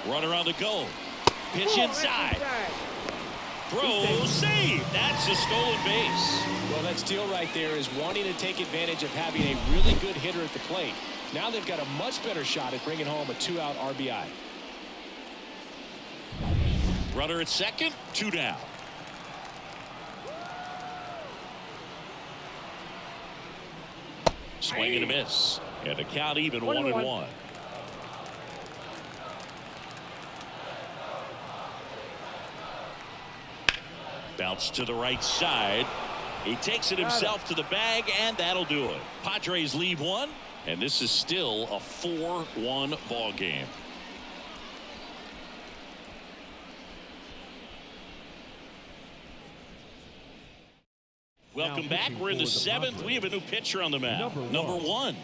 Runner on the go. Pitch inside. Throw, save. That's a stolen base. Well, that steal right there is wanting to take advantage of having a really good hitter at the plate. Now they've got a much better shot at bringing home a 2-out RBI. Runner at second, 2 down. Swing and a miss. And the count even 1-1. Bounce to the right side. He takes it himself to the bag, and that'll do it. Padres lead one, and this is still a 4-1 ball game. Welcome back. We're in the 7th. We have a new pitcher on the mound. Number one.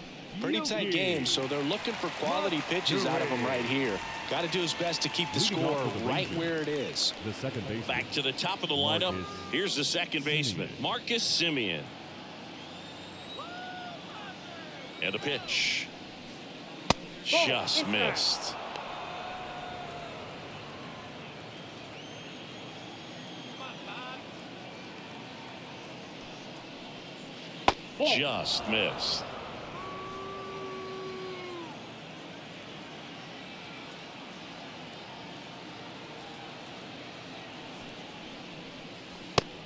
Pretty tight game, so they're looking for quality pitches out of him right here. Got to do his best to keep the score right where it is. The second baseman. Back to the top of the lineup. Here's the second baseman, Marcus Semien. And a pitch. Just missed. Just missed.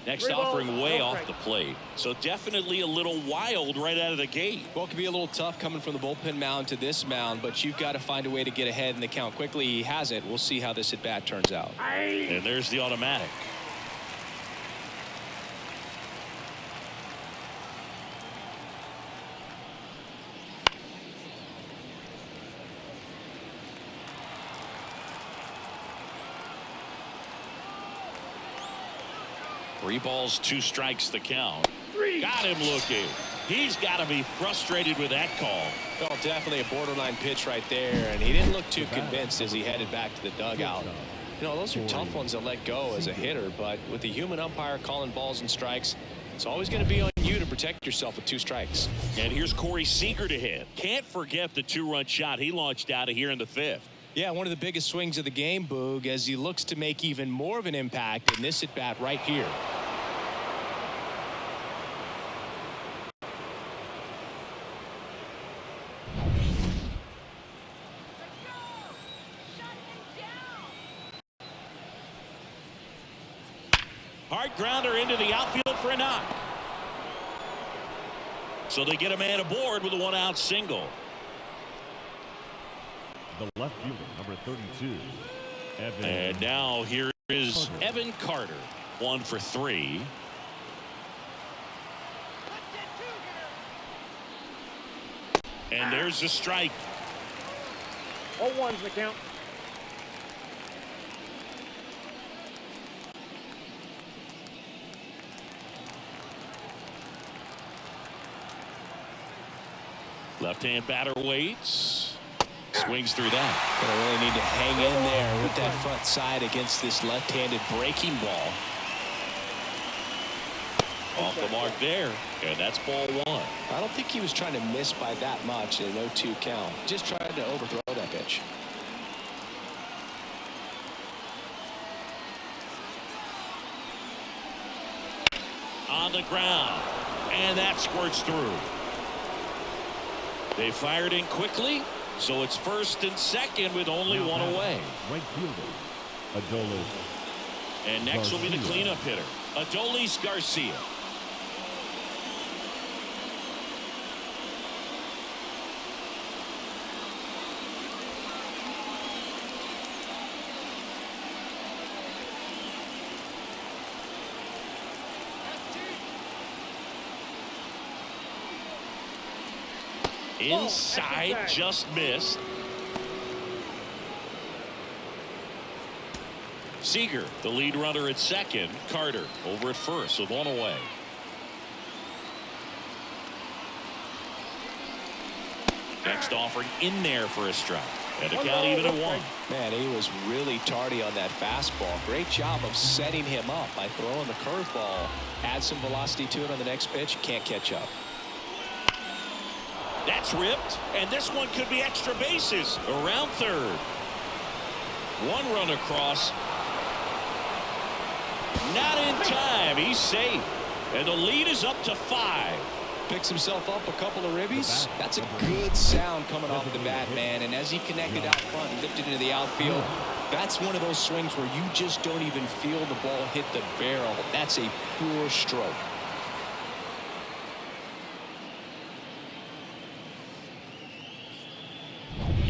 Next offering way off the plate. So definitely a little wild right out of the gate. Well, it could be a little tough coming from the bullpen mound to this mound, but you've got to find a way to get ahead in the count quickly. He hasn't. We'll see how this at bat turns out. And there's the automatic. 3 balls, 2 strikes the count. Got him looking. He's got to be frustrated with that call. Well, definitely a borderline pitch right there, and he didn't look too convinced as he headed back to the dugout. You know, those are tough ones to let go as a hitter, but with the human umpire calling balls and strikes, it's always going to be on you to protect yourself with 2 strikes. And here's Corey Seager to hit. Can't forget the 2-run shot he launched out of here in the 5th. Yeah, one of the biggest swings of the game, Boog, as he looks to make even more of an impact in this at-bat right here. Hard grounder into the outfield for a knock. So they get a man aboard with a 1-out single. The left fielder, number 32, Evan. And now here is Evan Carter. 1 for 3. And there's the strike. 0-1's the count. Left-hand batter waits. Swings through that. Gonna really need to hang in there with that front side against this left-handed breaking ball. Off the mark there. And that's ball 1. I don't think he was trying to miss by that much in an 0-2 count. Just tried to overthrow that pitch. On the ground. And that squirts through. They fired in quickly, so it's 1st and 2nd with only 1 away. Right fielder, Adolis. And next will be the cleanup hitter, Adolis Garcia. Inside, just missed. Seager, the lead runner at 2nd. Carter over at 1st with 1 away. Next offering in there for a strike. And the count even at 1. Man, he was really tardy on that fastball. Great job of setting him up by throwing the curveball. Add some velocity to it on the next pitch. Can't catch up. That's ripped, and this one could be extra bases around 3rd. 1 run across. Not in time. He's safe. And the lead is up to 5. Picks himself up a couple of ribbies. That's a good sound coming off the bat, man. And as he connected out front and lifted into the outfield, that's one of those swings where you just don't even feel the ball hit the barrel. That's a pure stroke.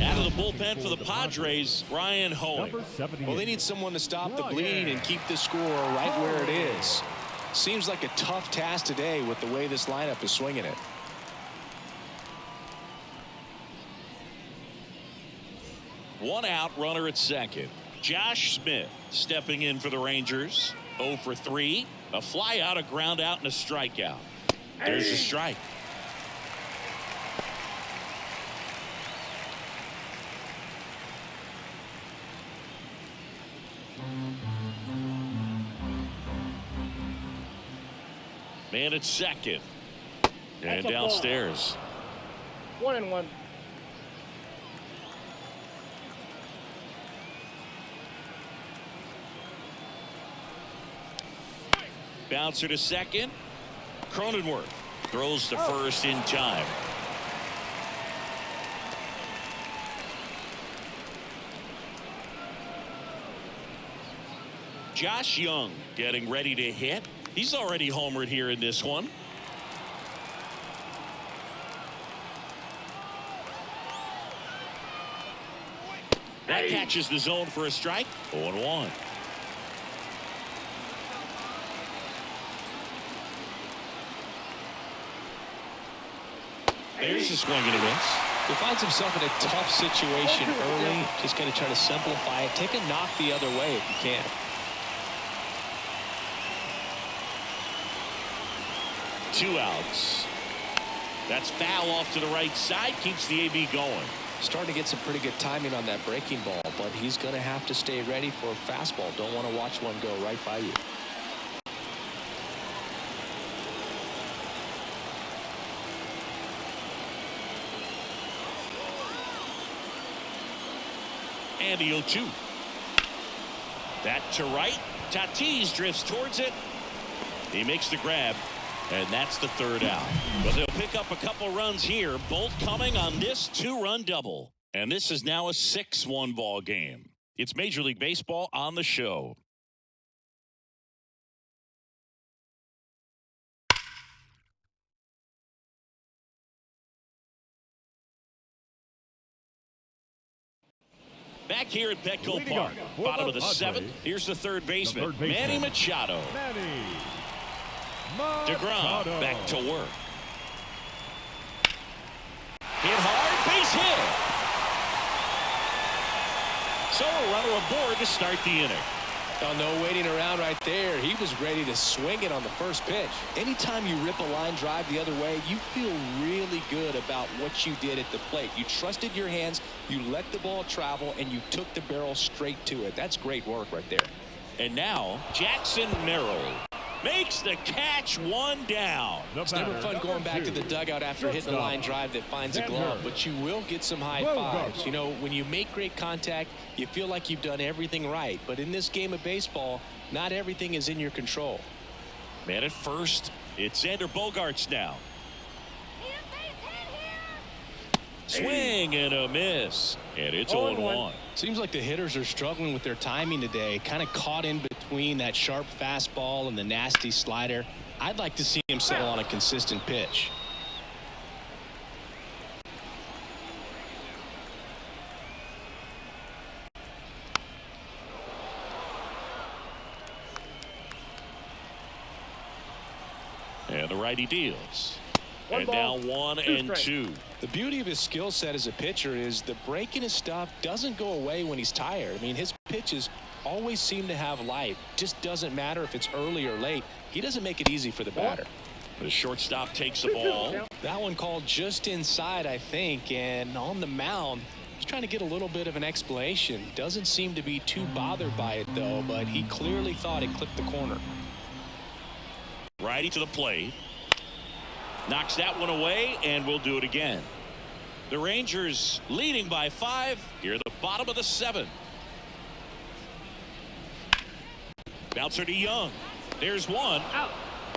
Out of the bullpen for the Padres, Ryan Hoeing. Well, they need someone to stop the bleed and keep the score right where it is. Seems like a tough task today with the way this lineup is swinging it. One out, runner at 2nd. Josh Smith stepping in for the Rangers. 0 for 3. A fly out, a ground out, and a strikeout. There's a strike. Man at 2nd. And downstairs. 1-1. Bouncer to 2nd. Cronenworth throws to 1st in time. Josh Young getting ready to hit. He's already homered here in this one. That catches the zone for a strike. 0-1. There's a swing and a miss. He finds himself in a tough situation early. Just got to try to simplify it. Take a knock the other way if you can. 2 outs. That's foul off to the right side. Keeps the AB going. Starting to get some pretty good timing on that breaking ball, but he's going to have to stay ready for a fastball. Don't want to watch one go right by you. And the 0-2. That to right. Tatis drifts towards it. He makes the grab, and that's the 3rd out. But they'll pick up a couple runs here, both coming on this 2-run double. And this is now a 6-1 ball game. It's Major League Baseball on the show. Back here at Petco Park, bottom of the 7th. Here's the third baseman, Manny Machado. DeGrom back to work. Hit hard, base hit. So a runner aboard to start the inning. Oh, no waiting around right there. He was ready to swing it on the first pitch. Anytime you rip a line drive the other way, you feel really good about what you did at the plate. You trusted your hands, you let the ball travel, and you took the barrel straight to it. That's great work right there. And now Jackson Merrill makes the catch, 1 down. It's never fun going back to the dugout after hitting a line drive that finds a glove, but you will get some high fives. You know, when you make great contact, you feel like you've done everything right. But in this game of baseball, not everything is in your control. Man at first, it's Xander Bogaerts now. Swing and a miss, and it's 0-1. Seems like the hitters are struggling with their timing today, kind of caught in between that sharp fastball and the nasty slider. I'd like to see him settle on a consistent pitch. And the righty deals. And now 1-2. The beauty of his skill set as a pitcher is the break in his stuff doesn't go away when he's tired. I mean, his pitches always seem to have life. Just doesn't matter if it's early or late. He doesn't make it easy for the batter. The shortstop takes the ball. That one called just inside, I think, and on the mound, he's trying to get a little bit of an explanation. Doesn't seem to be too bothered by it, though, but he clearly thought it clipped the corner. Righty to the plate. Knocks that one away, and we'll do it again. The Rangers leading by 5 here at the bottom of the 7th. Bouncer to Young. There's one. Out.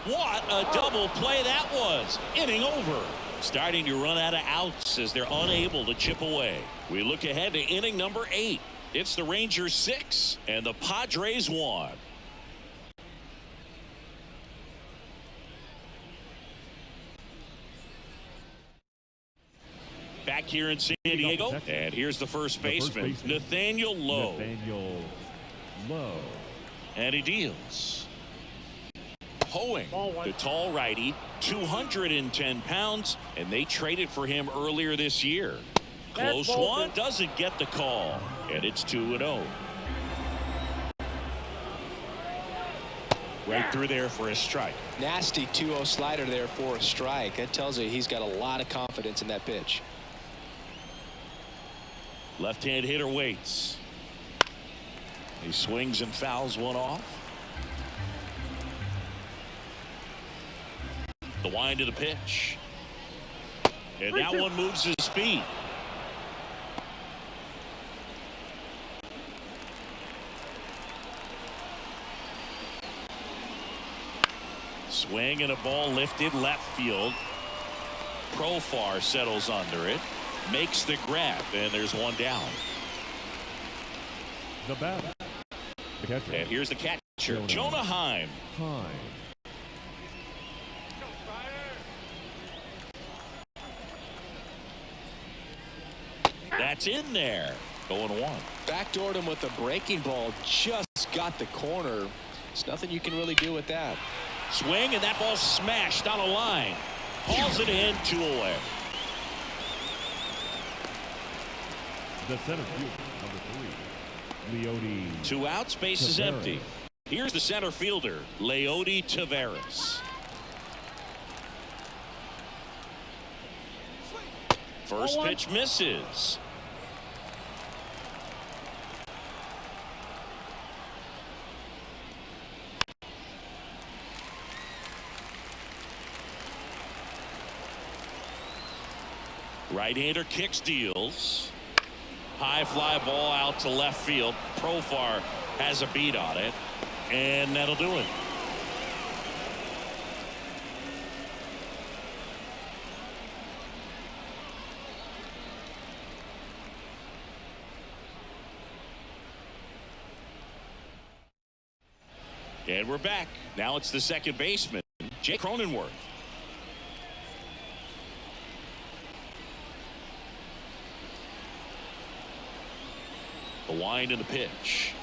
What a double play that was. Inning over. Starting to run out of outs as they're unable to chip away. We look ahead to inning number 8. It's the Rangers 6 and the Padres 1. Back here in San Diego, and here's the first baseman, Nathaniel Lowe. And he deals. Hoeing, the tall righty, 210 pounds, and they traded for him earlier this year. Close one, doesn't get the call, and it's 2-0. Right through there for a strike. Nasty 2-0 slider there for a strike. That tells you he's got a lot of confidence in that pitch. Left-hand hitter waits. He swings and fouls one off. The wind of the pitch. And that one moves his feet. Swing and a ball lifted left field. Profar settles under it. Makes the grab, and there's one down. The batter. The catcher. And here's the catcher, Jonah Heim. That's in there. 0-1. Backdoored him with a breaking ball. Just got the corner. There's nothing you can really do with that. Swing, and that ball smashed on a line. Hauls it in, 2 away. The center fielder, number 3, Leody. 2 outs, base is empty. Here's the center fielder, Leody Taveras. First pitch misses. Right-hander kicks, deals. High fly ball out to left field. Profar has a beat on it, and that'll do it. And we're back. Now it's the second baseman, Jake Cronenworth. The wind and the pitch.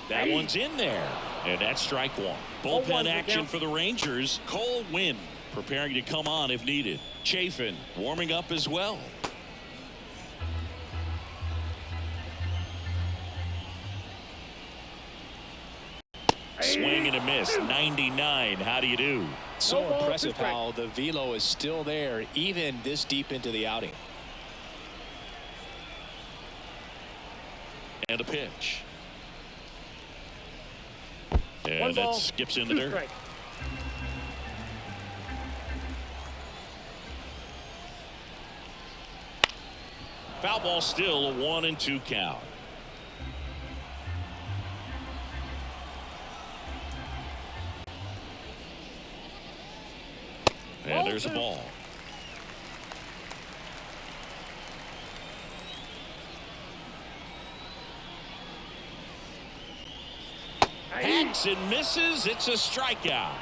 That one's in there. And that's strike one. Bullpen action for the Rangers. Cole Winn preparing to come on if needed. Chafin warming up as well. Swing and a miss. 99. How do you do? So impressive how the velo is still there even this deep into the outing. And a pitch. And that skips in the dirt. Foul ball, still a 1-2 count. And there's a ball. Hacks and misses. It's a strikeout.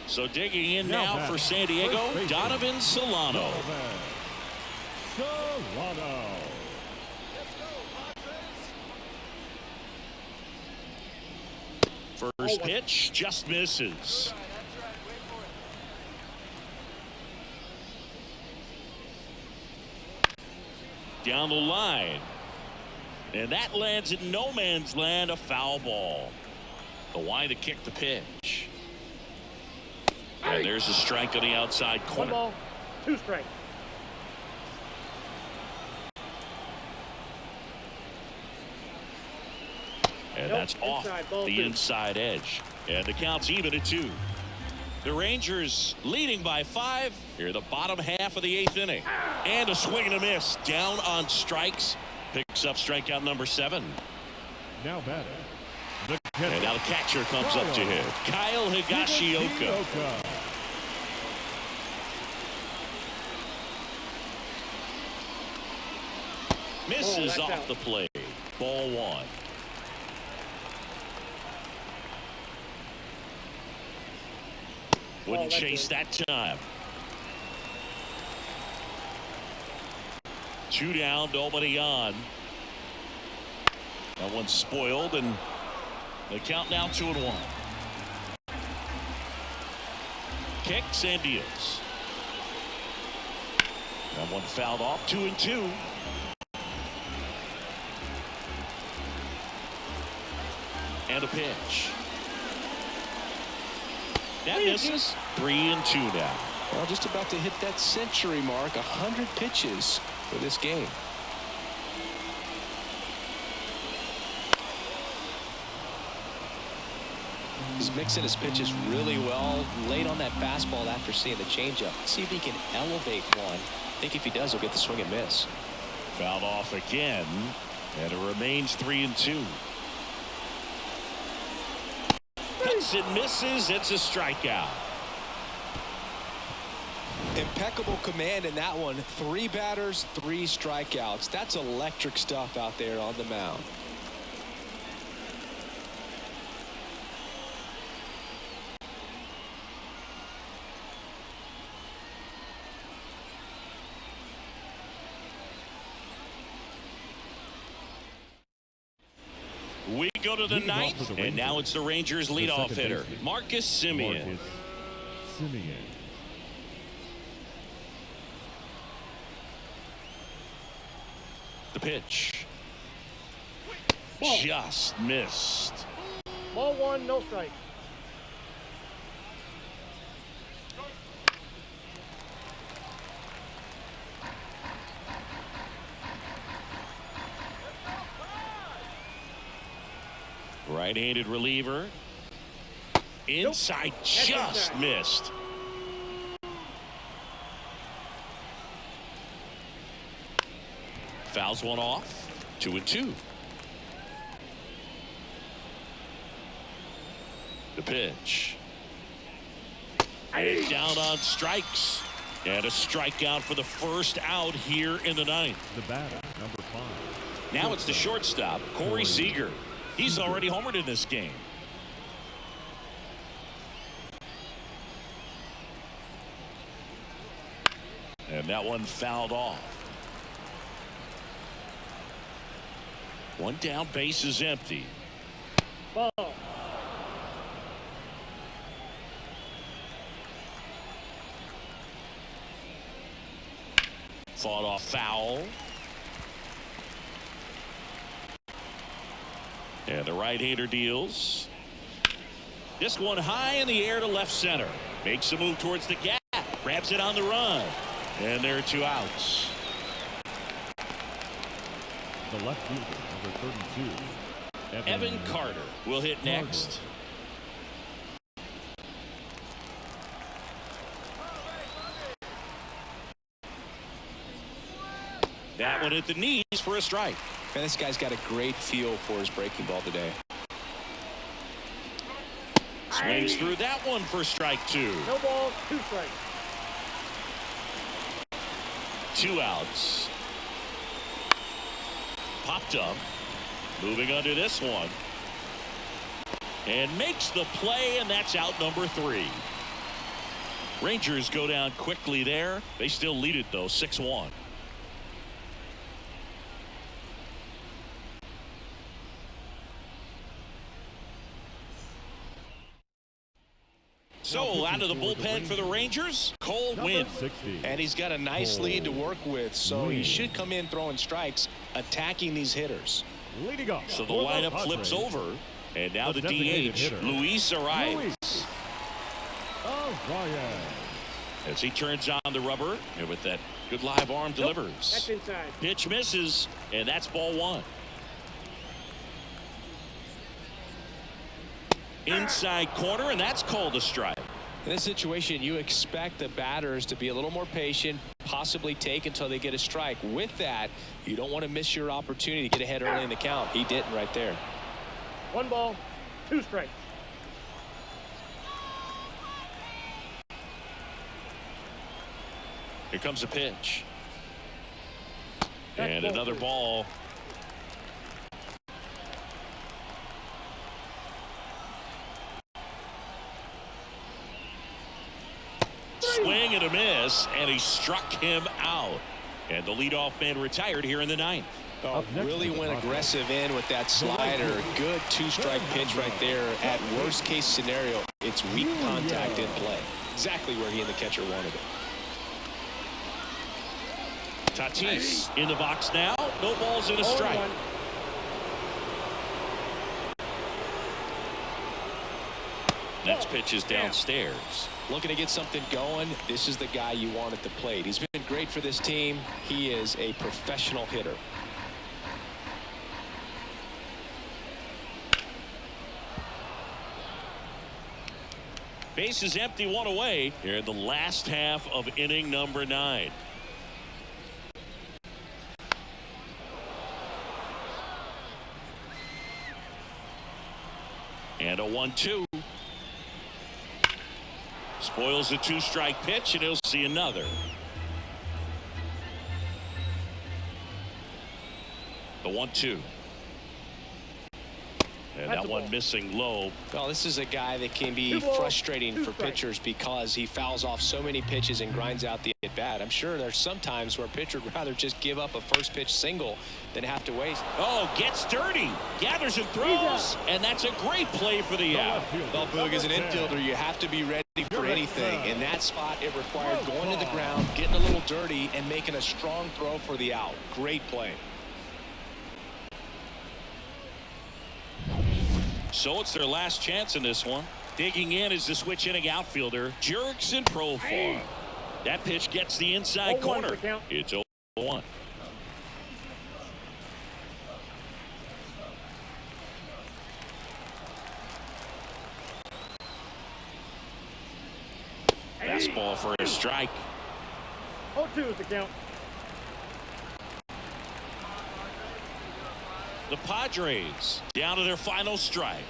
So digging in now for San Diego, Donovan Solano. First pitch just misses. Down the line. And that lands in no man's land, a foul ball. The wind to kick the pitch. And there's a strike on the outside corner. 1 ball, 2 strikes. And that's off the inside edge. And the count's even at 2. The Rangers leading by 5 here, the bottom half of the 8th inning. And a swing and a miss. Down on strikes. Picks up strikeout number 7. Now batting. And now the catcher comes up to him. Kyle Higashioka. Misses off the plate. Ball 1. Wouldn't chase that time. 2 down, nobody on. That one's spoiled, and the count now 2-1. Kicks and deals. That one fouled off. 2-2. And a pitch. That misses. 3-2 now. Well, just about to hit that century mark. 100 pitches for this game. He's mixing his pitches really well. Late on that fastball after seeing the changeup. See if he can elevate one. I think if he does, he'll get the swing and miss. Fouled off again, and it remains 3-2. Cuts and misses. It's a strikeout. Impeccable command in that one. 3 batters, 3 strikeouts. That's electric stuff out there on the mound. We go to the 9th, and now it's the Rangers leadoff hitter, Marcus Semien. The pitch. Just missed. Ball 1, no strike. Right-handed reliever. Inside, just missed. Fouls one off. 2-2. The pitch. And down on strikes. And a strikeout for the first out here in the ninth. The batter, number 5. Now it's the shortstop, Corey Seager. He's already homered in this game. And that one fouled off. One down, base is empty. Ball. Fought off foul. And the right-hander deals. This one high in the air to left center. Makes a move towards the gap. Grabs it on the run. And there are 2 outs. The left fielder, number 32. Evan Carter will hit next. That one at the knees for a strike. Man, this guy's got a great feel for his breaking ball today. Swings through that one for strike 2. No balls, 2 strikes. 2 outs. Popped up. Moving under this one. And makes the play, and that's out number 3. Rangers go down quickly there. They still lead it, though, 6-1. So out of the bullpen for the Rangers, Cole Winn. And he's got a nice lead to work with, so he should come in throwing strikes, attacking these hitters. Leading off. So the lineup flips over, and now the DH, Luis Arias. As he turns on the rubber, and with that good live arm delivers. That's inside. Pitch misses, and that's ball 1. Inside corner, and that's called a strike. In this situation, you expect the batters to be a little more patient, possibly take until they get a strike. With that, you don't want to miss your opportunity to get ahead early in the count. He didn't right there. 1 ball, 2 strikes. Here comes a pitch. And another ball. Swing and a miss, and he struck him out. And the leadoff man retired here in the 9th. Oh, really went aggressive in with that slider. Good 2-strike pitch right there. At worst case scenario, it's weak contact in play. Exactly where he and the catcher wanted it. Tatis in the box now. No balls and a strike. Next pitch is downstairs. Looking to get something going. This is the guy you want at the plate. He's been great for this team. He is a professional hitter. Base is empty, 1 away here in the last half of inning number 9. And a 1-2. Spoils the 2-strike pitch, and he'll see another. The 1-2. And that one missing low. Well, this is a guy that can be frustrating for pitchers because he fouls off so many pitches and grinds out the at-bat. I'm sure there's some times where a pitcher would rather just give up a first-pitch single than have to waste. Oh, gets dirty. Gathers and throws. And that's a great play for the out. Well, Boog, as an infielder, you have to be ready for anything. In that spot, it required going to the ground, getting a little dirty, and making a strong throw for the out. Great play. So it's their last chance in this one. Digging in is the switch inning outfielder, Jurickson Profar. That pitch gets the inside corner. It's 0-1. Fastball for a strike. 0-2 is the count. The Padres down to their final strike.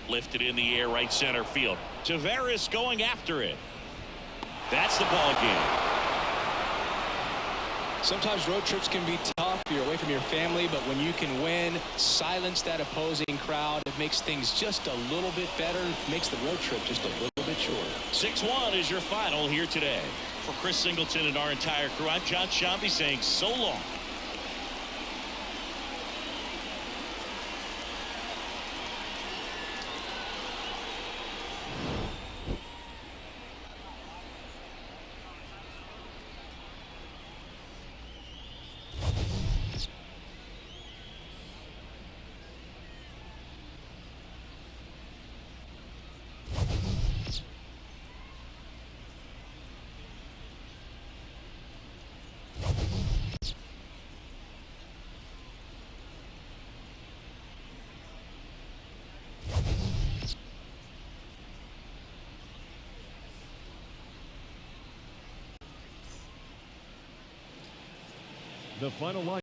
Lifted in the air, right center field. Taveras going after it. That's the ball game. Sometimes road trips can be tough. You're away from your family, but when you can win, silence that opposing crowd, it makes things just a little bit better. Makes the road trip just a little bit shorter. 6-1 is your final here today. For Chris Singleton and our entire crew, I'm John Shambi saying so long. The final line.